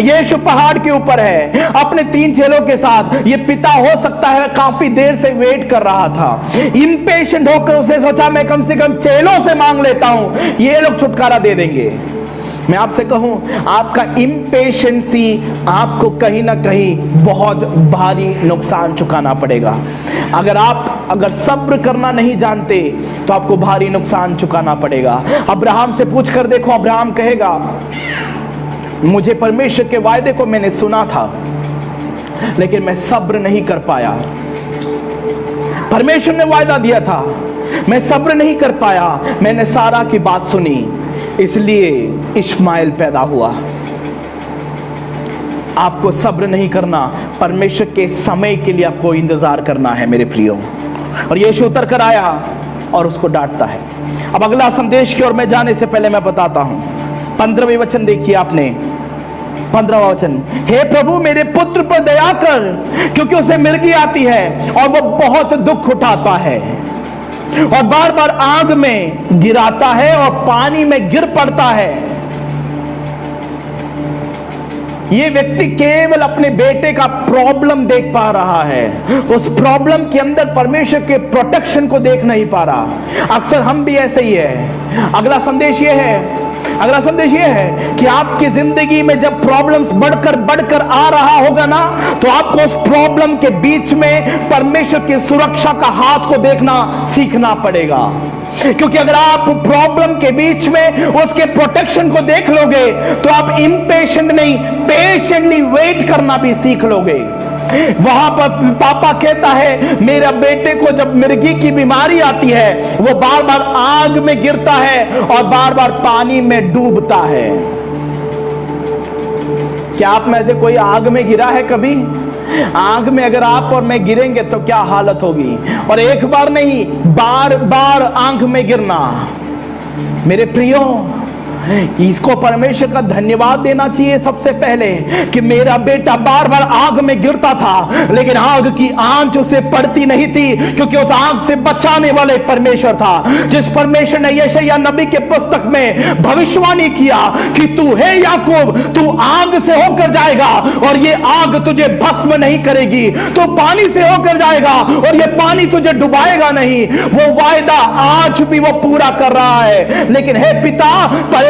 यीशु पहाड़ के ऊपर है अपने 3 चेलों के साथ। ये पिता हो सकता है काफी देर से वेट कर रहा था, इंपेशेंट होकर उसने सोचा मैं कम से कम चेलों से मांग लेता हूं, ये लोग छुटकारा दे देंगे। मैं आपसे कहूं, आपका इंपेशेंसी आपको कहीं ना कहीं बहुत भारी नुकसान चुकाना पड़ेगा। अगर सब्र करना नहीं जानते तो आपको भारी नुकसान चुकाना पड़ेगा। अब्राहम से पूछ कर देखो, अब्राहम कहेगा मुझे परमेश्वर के वायदे को मैंने सुना था लेकिन मैं सब्र नहीं कर पाया। परमेश्वर ने वायदा दिया था, मैं सब्र नहीं कर पाया, मैंने सारा की बात सुनी, इसलिए इश्माइल पैदा हुआ। आपको सब्र नहीं करना, परमेश्वर के समय के लिए आपको इंतजार करना है मेरे प्रियो। और यीशु उतर कर आया और उसको डांटता है। अब अगला संदेश की ओर मैं जाने से पहले मैं बताता हूं, 15वें वचन देखिए आपने, 15वां वचन, हे प्रभु मेरे पुत्र पर दया कर, क्योंकि उसे मिर्गी आती है और वो बहुत दुख उठाता है और बार बार आग में गिराता है और पानी में गिर पड़ता है। ये व्यक्ति केवल अपने बेटे का प्रॉब्लम देख पा रहा है, उस प्रॉब्लम के अंदर परमेश्वर के प्रोटेक्शन को देख नहीं पा रहा। अक्सर हम भी ऐसे ही है। अगला संदेश ये है कि आपकी जिंदगी में जब प्रॉब्लम्स बढ़कर आ रहा होगा ना, तो आपको उस प्रॉब्लम के बीच में परमेश्वर की सुरक्षा का हाथ को देखना सीखना पड़ेगा। क्योंकि अगर आप प्रॉब्लम के बीच में उसके प्रोटेक्शन को देख लोगे तो आप इम्पेशेंट नहीं, पेशेंटली वेट करना भी सीख लोगे। वहां पर पापा कहता है मेरा बेटे को जब मिर्गी की बीमारी आती है वो बार बार आग में गिरता है और बार बार पानी में डूबता है। क्या आप में से कोई आग में गिरा है कभी? आग में अगर आप और मैं गिरेंगे तो क्या हालत होगी। और एक बार नहीं, बार बार आग में गिरना। मेरे प्रियो, इसको परमेश्वर का धन्यवाद देना चाहिए सबसे पहले कि मेरा बेटा बार बार आग में गिरता था लेकिन आग की आंच उसे पड़ती नहीं थी, क्योंकि उस आग से बचाने वाले परमेश्वर था। जिस परमेश्वर ने यशायाह नबी के पुस्तक में भविष्यवाणी किया कि तू है याकूब, तू आग से होकर जाएगा और ये आग तुझे भस्म नहीं करेगी, तू पानी से होकर जाएगा और ये पानी तुझे डुबाएगा नहीं, वो वायदा आज भी वो पूरा कर रहा है। लेकिन हे पिता,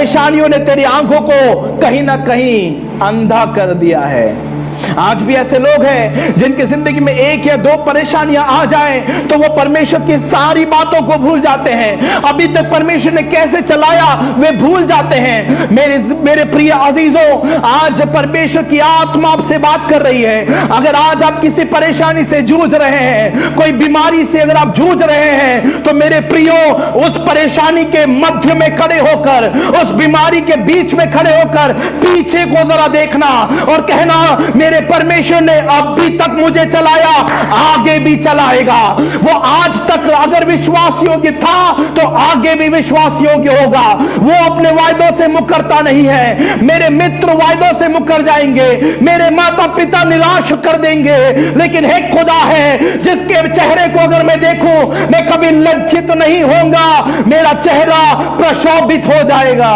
परेशानियों ने तेरी आंखों को कहीं ना कहीं अंधा कर दिया है। आज भी ऐसे लोग हैं जिनकी जिंदगी में 1 या 2 परेशानियां आ जाएं तो वो परमेश्वर की सारी बातों को भूल जाते हैं। अभी तक परमेश्वर ने कैसे चलाया वे भूल जाते हैं। मेरे प्रिय अजीजों, आज परमेश्वर की आत्मा आपसे बात कर रही है। अगर आज आप किसी परेशानी से जूझ रहे हैं, कोई बीमारी से अगर आप जूझ रहे हैं, तो मेरे प्रियो, उस परेशानी के मध्य में खड़े होकर, उस बीमारी के बीच में खड़े होकर पीछे को जरा देखना और कहना मेरे परमेश्वर ने अभी तक मुझे चलाया, आगे भी चलाएगा। वो आज तक अगर विश्वास योग्य था तो आगे भी विश्वास योग्य होगा। वो अपने वायदों से मुकरता नहीं है। मेरे मित्र वायदों से मुकर जाएंगे, मेरे माता पिता निराश कर देंगे, लेकिन एक खुदा है जिसके चेहरे को अगर मैं देखूं मैं कभी लज्जित नहीं होऊंगा, मेरा चेहरा प्रशोभित हो जाएगा।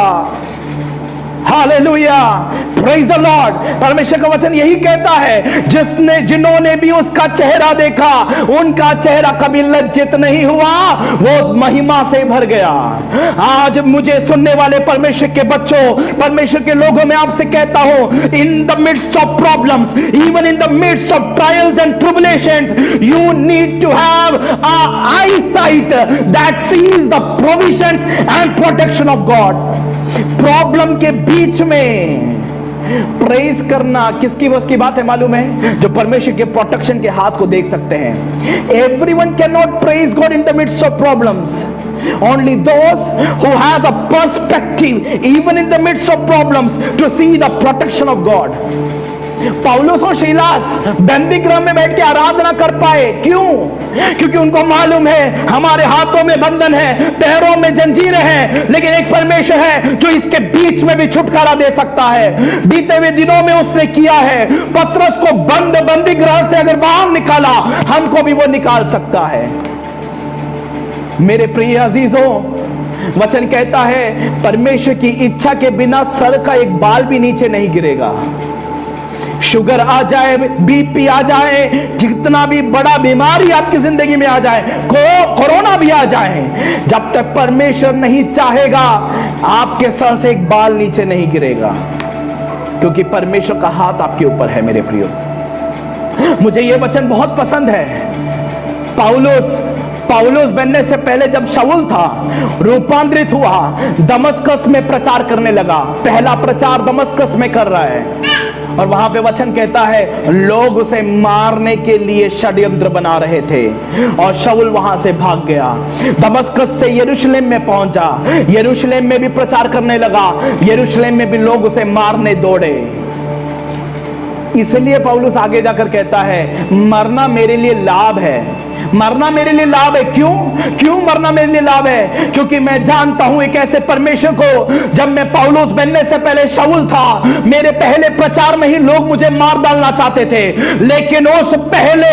Hallelujah, praise the Lord. परमेश्वर का वचन यही कहता है, जिन्होंने भी उसका चेहरा देखा उनका चेहरा कभी लज्जित नहीं हुआ, वो महिमा से भर गया। आज मुझे सुनने वाले परमेश्वर के बच्चों, परमेश्वर के लोगों, में आपसे कहता हूं, in the midst of problems, even in the midst of trials and tribulations, you need to have a eye sight that sees the provisions and protection of God. Problem के बीच में प्रेज करना किसकी बस की बात है मालूम है? जो परमेश्वर के प्रोटेक्शन के हाथ को देख सकते हैं। Everyone can not praise God in the midst of problems, only those who has a perspective even in the midst of problems to see the protection of God। पौलुस और सीलास बंदी गृह में बैठ के आराधना कर पाए, क्यों? क्योंकि उनको मालूम है हमारे हाथों में बंधन है, पैरों में जंजीरें हैं, लेकिन एक परमेश्वर है जो इसके बीच में भी छुटकारा दे सकता है। बीते हुए दिनों में उसने किया है। पतरस को बंदी गृह से अगर बाहर निकाला, हमको भी वो निकाल सकता है। मेरे प्रिय अजीजों, वचन कहता है परमेश्वर की इच्छा के बिना सर का एक बाल भी नीचे नहीं गिरेगा। शुगर आ जाए, बीपी आ जाए, जितना भी बड़ा बीमारी आपकी जिंदगी में आ जाए, कोरोना भी आ जाए, जब तक परमेश्वर नहीं चाहेगा आपके सर से एक बाल नीचे नहीं गिरेगा, क्योंकि परमेश्वर का हाथ आपके ऊपर है। मेरे प्रियो, मुझे यह वचन बहुत पसंद है। पौलुस बनने से पहले जब शाऊल था, रूपांतरित हुआ, दमस्कस में प्रचार करने लगा। पहला प्रचार दमस्कस में कर रहा है, और वहां पे वचन कहता है लोग उसे मारने के लिए षड्यंत्र बना रहे थे, और शाऊल वहां से भाग गया। दमस्कस से यरूशलेम में पहुंचा, यरूशलेम में भी प्रचार करने लगा, यरूशलेम में भी लोग उसे मारने दौड़े। इसलिए पौलुस आगे जाकर कहता है मरना मेरे लिए लाभ है। मरना मेरे लिए लाभ है। क्यों मरना मेरे लिए लाभ है? क्योंकि मैं जानता हूं एक ऐसे परमेश्वर को। जब मैं पौलुस बनने से पहले शाऊल था, मेरे पहले प्रचार में ही लोग मुझे मार डालना चाहते थे, लेकिन उस पहले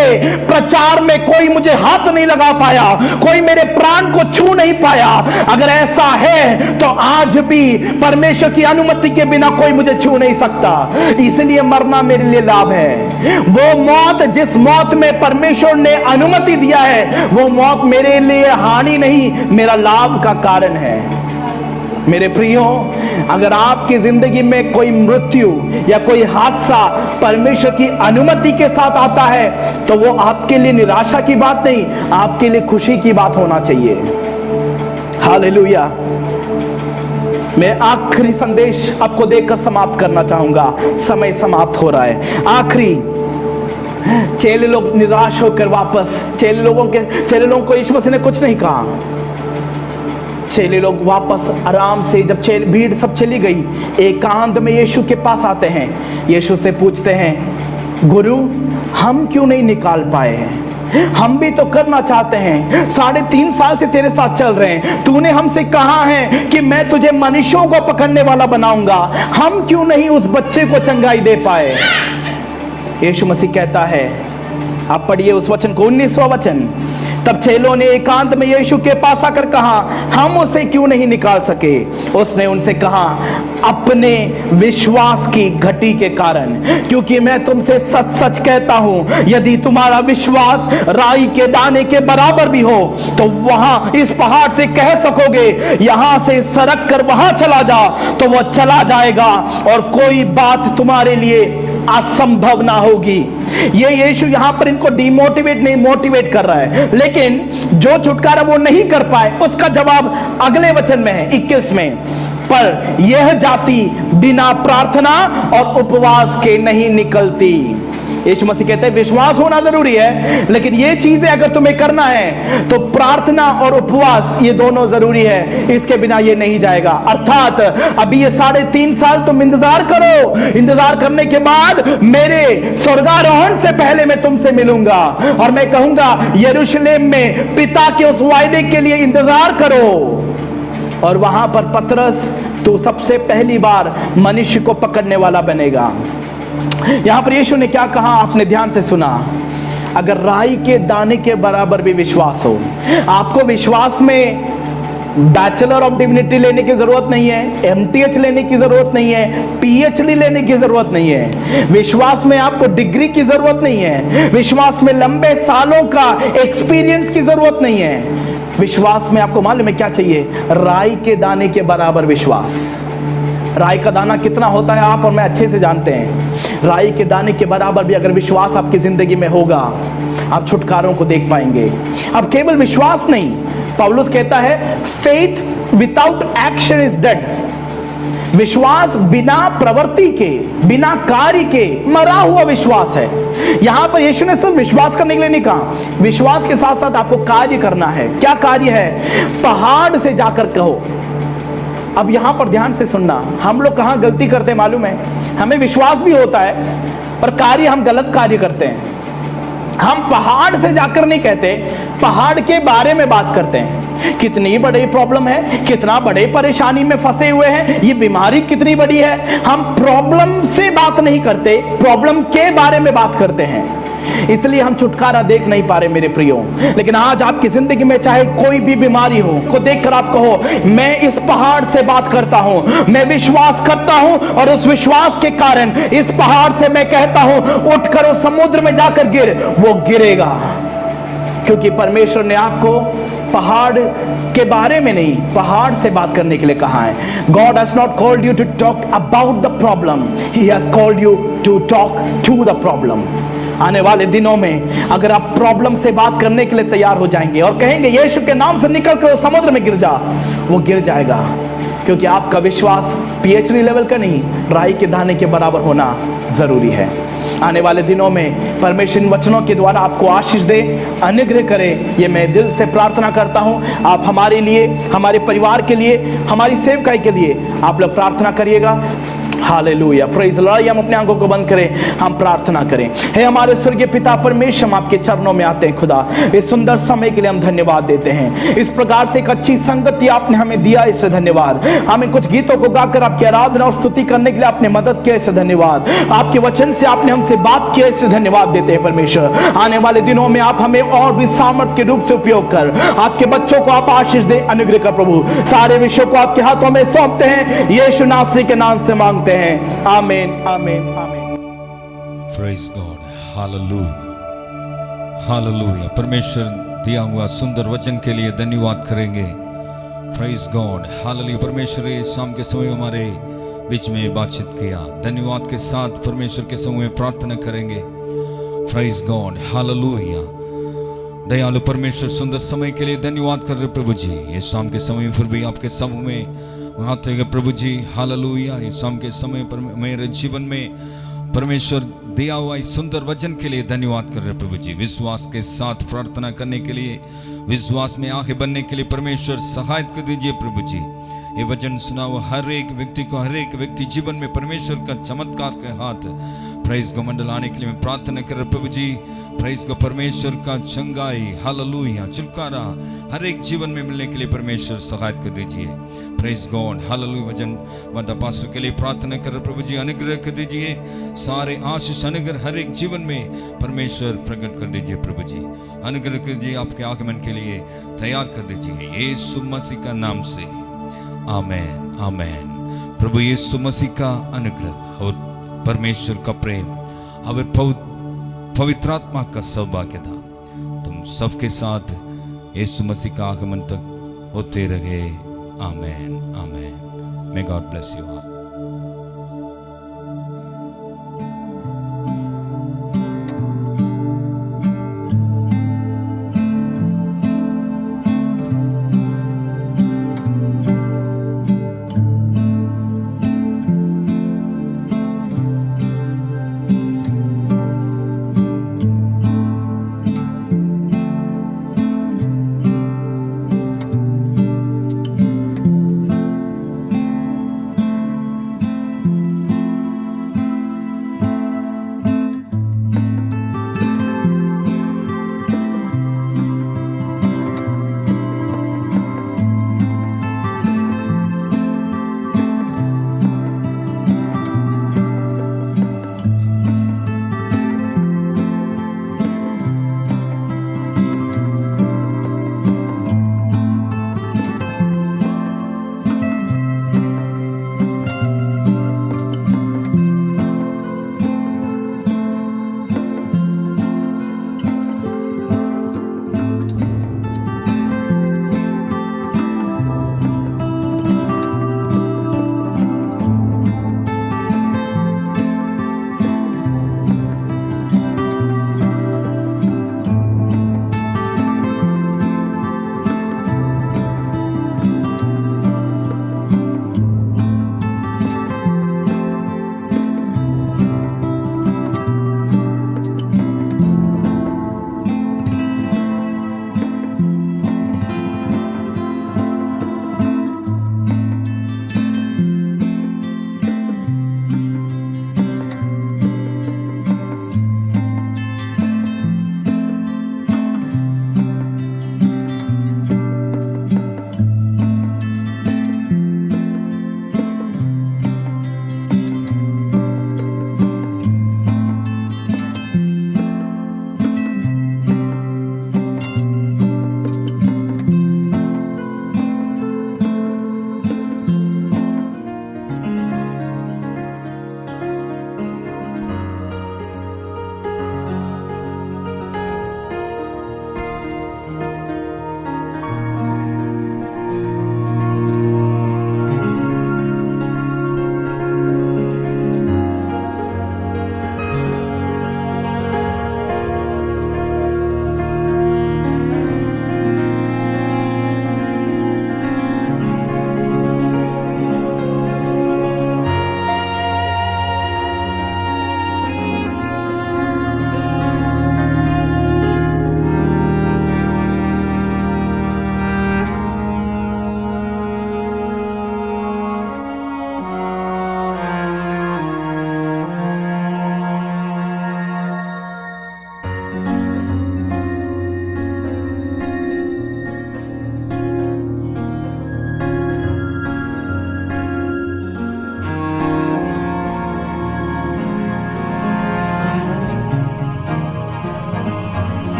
प्रचार में कोई मुझे हाथ नहीं लगा पाया, कोई मेरे प्राण को छू नहीं पाया। अगर ऐसा है तो आज भी परमेश्वर की अनुमति के बिना कोई मुझे छू नहीं सकता। इसलिए मरना मेरे लिए लाभ है। वो मौत जिस मौत में परमेश्वर ने अनुमति दिया है, वो मौत मेरे लिए हानि नहीं, मेरा लाभ का कारण है। मेरे प्रियो, अगर आपकी जिंदगी में कोई मृत्यु या कोई हादसा परमेश्वर की अनुमति के साथ आता है, तो वो आपके लिए निराशा की बात नहीं, आपके लिए खुशी की बात होना चाहिए। हालेलुया। मैं आखिरी संदेश आपको देकर समाप्त करना चाहूंगा, समय समाप्त हो रहा है। आखिरी, चेले लोग निराश होकर वापस, चेले लोगों को यीशु मसीह ने कुछ नहीं कहा। चेले लोग वापस आराम से, जब भीड़ सब चली गई, एकांत में यीशु के पास आते हैं। यीशु से पूछते हैं गुरु, हम क्यों नहीं निकाल पाए हैं? हम भी तो करना चाहते हैं, 3.5 साल से तेरे साथ चल रहे हैं, तूने हमसे कहा है कि मैं तुझे मनुष्यों को पकड़ने वाला बनाऊंगा, हम क्यों नहीं उस बच्चे को चंगाई दे पाए? यीशु मसीह कहता है, आप पढ़िए उस वचन को, 19वां वचन। तब चेलों ने एकांत में यीशु के पास आकर कहा, हम उसे क्यों नहीं निकाल सके? उसने उनसे कहा, अपने विश्वास की घटी के कारण, क्योंकि मैं तुमसे सच सच कहता हूं, यदि तुम्हारा विश्वास राई के दाने के बराबर भी हो, तो वहां इस पहाड़ से कह सकोगे यहां से सरक कर वहां चला जा, तो वह चला जाएगा, और कोई बात तुम्हारे लिए असंभव ना होगी। ये यीशु यहां पर इनको डिमोटिवेट नहीं, मोटिवेट कर रहा है। लेकिन जो छुटकारा वो नहीं कर पाए, उसका जवाब अगले वचन में है, 21 में। पर यह जाति बिना प्रार्थना और उपवास के नहीं निकलती। यीशु मसीह कहते हैं विश्वास होना जरूरी है, लेकिन ये चीजें अगर तुम्हें करना है तो प्रार्थना और उपवास ये दोनों जरूरी है, इसके बिना ये नहीं जाएगा। अर्थात अभी ये 3.5 साल तुम इंतजार करो, इंतजार करने के बाद मेरे स्वर्गारोहण से पहले मैं तुमसे मिलूंगा, और मैं कहूंगा यरूशलेम में पिता के उस वायदे के लिए इंतजार करो, और वहां पर पतरस तो सबसे पहली बार मनुष्य को पकड़ने वाला बनेगा। यहां पर यीशु ने क्या कहा, आपने ध्यान से सुना। अगर राई के दाने के बराबर भी विश्वास हो, आपको विश्वास में बैचलर ऑफ डिविनिटी लेने की जरूरत नहीं है, एमटीएच लेने की जरूरत नहीं है, पीएचडी लेने की जरूरत नहीं है, विश्वास में आपको डिग्री की जरूरत नहीं है, विश्वास में लंबे सालों का एक्सपीरियंस की जरूरत नहीं है। विश्वास में आपको मालूम है क्या चाहिए? राई के दाने के बराबर विश्वास। राई का दाना कितना होता है आप और मैं अच्छे से जानते हैं। राई के दाने के बराबर भी अगर विश्वास आपकी जिंदगी में होगा, आप छुटकारों को देख पाएंगे। अब केवल विश्वास नहीं, पौलुस कहता है faith without action is dead. विश्वास बिना प्रवृत्ति के, बिना कार्य के मरा हुआ विश्वास है। यहां पर यीशु ने सिर्फ विश्वास करने के लिए नहीं कहा, विश्वास के साथ साथ आपको कार्य करना है। क्या कार्य है? पहाड़ से जाकर कहो। अब यहां पर ध्यान से सुनना, हम लोग कहां गलती करते हैं मालूम है? हमें विश्वास भी होता है पर कार्य हम गलत कार्य करते हैं। हम पहाड़ से जाकर नहीं कहते, पहाड़ के बारे में बात करते हैं। कितनी बड़ी प्रॉब्लम है, कितना बड़े परेशानी में फंसे हुए हैं, ये बीमारी कितनी बड़ी है। हम प्रॉब्लम से बात नहीं करते, प्रॉब्लम के बारे में बात करते हैं। इसलिए हम छुटकारा देख नहीं पा रहे मेरे प्रियो। लेकिन आज आपकी जिंदगी में चाहे कोई भी बीमारी हो, को देखकर आप कहो मैं इस पहाड़ से बात करता हूं, मैं विश्वास करता हूं और उस विश्वास के कारण इस पहाड़ से मैं कहता हूं उठकर उस समुद्र में जाकर गिर, वो गिरेगा। क्योंकि परमेश्वर ने आपको पहाड़ के बारे में नहीं, पहाड़ से बात करने के लिए कहा है। God has not called you to talk about the problem, He has called you to talk to the problem। आने वाले दिनों में अगर आप प्रॉब्लम से बात करने के लिए तैयार हो जाएंगे और कहेंगे यीशु के नाम से निकल कर समुद्र में गिर जा, वो गिर जाएगा। क्योंकि आपका विश्वास पीएचडी लेवल का नहीं, राई के दाने के बराबर होना जरूरी है। आने वाले दिनों में परमेश्वर इन वचनों के द्वारा आपको आशीष दे, अनुग्रह करे, ये मैं दिल से प्रार्थना करता हूं। आप हमारे लिए, हमारे परिवार के लिए, हमारी सेवकाई के लिए आप लोग प्रार्थना करिएगा। Hallelujah, praise Lord. हम अपने आंखों को बंद करें, हम प्रार्थना करें। हे हमारे स्वर्गीय पिता परमेश्वर, हम आपके चरणों में आते हैं खुदा। इस सुंदर समय के लिए हम धन्यवाद देते हैं। इस प्रकार से एक अच्छी संगति आपने हमें दिया, इससे धन्यवाद। हमें कुछ गीतों को गाकर आपकी आराधना और स्तुति करने के लिए आपने मदद किया, इससे धन्यवाद। आपके वचन से आपने हमसे बात किया, इससे धन्यवाद देते हैं परमेश्वर। आने वाले दिनों में आप हमें और भी सामर्थ्य के रूप से उपयोग कर आपके बच्चों को आप आशीष दे, अनुग्रह कर प्रभु। सारे विषयों को आपके हाथों में सौंपते हैं, यीशु नासरी के नाम से मांगते हैं, आमीन, आमीन, आमीन।
Praise God, hallelujah, hallelujah. परमेश्वर दिया हुआ सुंदर वचन के लिए धन्यवाद करेंगे। Praise God, hallelujah. परमेश्वर इस शाम के समय हमारे बीच में बातचीत किया, धन्यवाद के साथ परमेश्वर के समय में प्रार्थना करेंगे। Praise God, hallelujah. दयालु परमेश्वर, सुंदर समय के लिए धन्यवाद कर रहे प्रभु जी। इस शाम के समय फिर भी आपके सब में आते हैं प्रभु जी, हालेलुया। इस शाम के समय पर मेरे जीवन में परमेश्वर दिया हुआ इस सुंदर वचन के लिए धन्यवाद कर रहे प्रभु जी। विश्वास के साथ प्रार्थना करने के लिए, विश्वास में आगे बढ़ने के लिए परमेश्वर सहायता कर दीजिए प्रभु जी। ये वचन सुना हुआ हर एक व्यक्ति को, हर एक व्यक्ति जीवन में परमेश्वर का चमत्कार के हाथ प्रेस को मंडल आने के लिए मैं प्रार्थना कर रहा प्रभु जी। प्रेस को परमेश्वर का चंगाई, हालेलुया, छुटकारा हर एक जीवन में मिलने के लिए परमेश्वर सहायता कर दीजिए। Press God, hallelujah. वचन वादा पास्टर के लिए प्रार्थना कर रहे प्रभु जी, अनुग्रह कर दीजिए। सारे आशीष अनुग्रह हर एक जीवन में परमेश्वर प्रकट कर दीजिए प्रभु जी। अनुग्रह कर दीजिए, आपके आगमन के लिए तैयार कर दीजिए यीशु मसीह का नाम से, आमेन, आमेन। प्रभु यीशु मसीह का अनुग्रह और परमेश्वर का प्रेम और पवित्र आत्मा का सौभाग्य था तुम सबके साथ यीशु मसीह का आगमन तक होते रहे, आमेन, आमेन। May God bless you all.